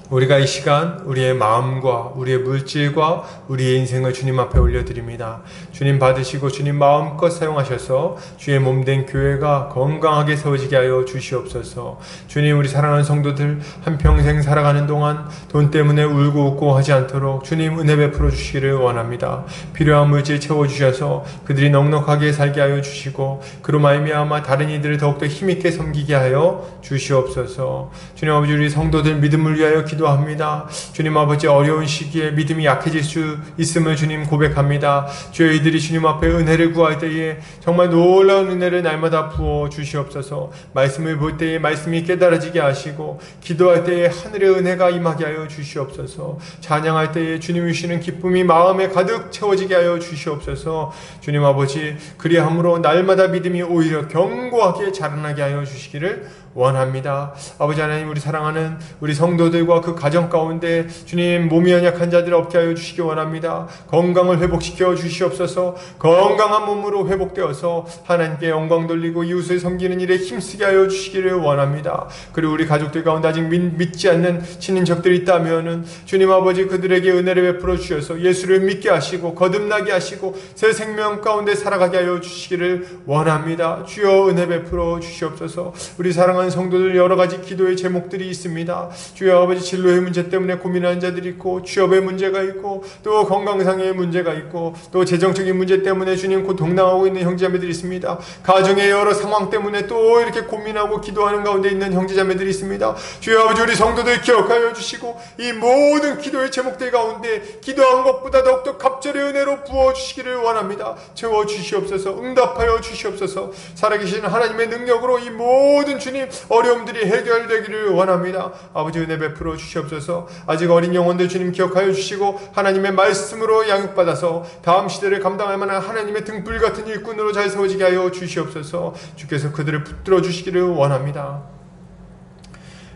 우리가 이 시간 우리의 마음과 우리의 물질과 우리의 인생을 주님 앞에 올려드립니다. 주님 받으시고 주님 마음껏 사용하셔서 주의 몸된 교회가 건강하게 세워지게 하여 주시옵소서. 주님, 우리 사랑하는 성도들 한평생 살아가는 동안 돈 때문에 울고 웃고 하지 않도록 주님 은혜 베풀어 주시기를 원합니다. 필요한 물질 채워주셔서 그들이 넉넉하게 살게 하여 주시고 그로 말미암아 다른 이들을 더욱더 힘있게 섬기게 하여 주시옵소서. 주님 아버지, 우리 성도들 믿음을 위하여 기도합니다. 주님 아버지, 어려운 시기에 믿음이 약해질 수 있음을 주님 고백합니다. 주여, 이들이 주님 앞에 은혜를 구할 때에 정말 놀라운 은혜를 날마다 부어 주시옵소서. 말씀을 볼 때에 말씀이 깨달아지게 하시고 기도할 때에 하늘의 은혜가 임하게 하여 주시옵소서. 찬양할 때에 주님이 주시는 기쁨이 마음에 가득 채워지게 하여 주시옵소서. 주님 아버지, 그리함으로 날마다 믿음이 오히려 견고하게 자라나게 하여 주시기를 원합니다. 아버지 하나님, 우리 사랑하는 우리 성도들과 그 가정 가운데 주님 몸이 연약한 자들 없게 하여 주시기 원합니다. 건강을 회복시켜 주시옵소서. 건강한 몸으로 회복되어서 하나님께 영광 돌리고 이웃을 섬기는 일에 힘쓰게 하여 주시기를 원합니다. 그리고 우리 가족들 가운데 아직 믿지 않는 친인척들이 있다면은 주님 아버지, 그들에게 은혜를 베풀어 주셔서 예수를 믿게 하시고 거듭나게 하시고 새 생명 가운데 살아가게 하여 주시기를 원합니다. 주여, 은혜 베풀어 주시옵소서. 우리 사랑하는 성도들 여러 가지 기도의 제목들이 있습니다. 주여 아버지, 진로의 문제 때문에 고민하는 자들이 있고 취업의 문제가 있고 또 건강상의 문제가 있고 또 재정적인 문제 때문에 주님 고통당하고 있는 형제자매들이 있습니다. 가정의 여러 상황 때문에 또 이렇게 고민하고 기도하는 가운데 있는 형제자매들이 있습니다. 주여 아버지, 우리 성도들 기억하여 주시고 이 모든 기도의 제목들 가운데 기도한 것보다 더욱더 갑절의 은혜로 부어주시기를 원합니다. 채워주시옵소서. 응답하여 주시옵소서. 살아계신 하나님의 능력으로 이 모든 주님 어려움들이 해결되기를 원합니다. 아버지, 은혜 베풀어 주시옵소서. 아직 어린 영혼들 주님 기억하여 주시고 하나님의 말씀으로 양육받아서 다음 시대를 감당할 만한 하나님의 등불 같은 일꾼으로 잘 세워지게 하여 주시옵소서. 주께서 그들을 붙들어 주시기를 원합니다.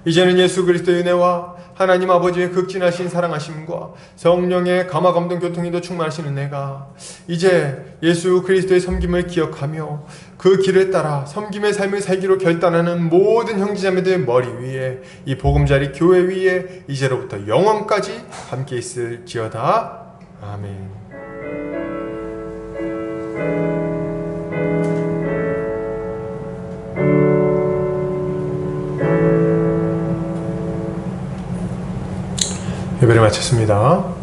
이제는 예수 그리스도의 은혜와 하나님 아버지의 극진하신 사랑하심과 성령의 감화감동 교통인도 충만하신 은혜가 이제 예수 그리스도의 섬김을 기억하며 그 길을 따라 섬김의 삶을 살기로 결단하는 모든 형제자매들의 머리 위에 이 보금자리 교회 위에 이제로부터 영원까지 함께 있을지어다. 아멘. 예배를 마쳤습니다.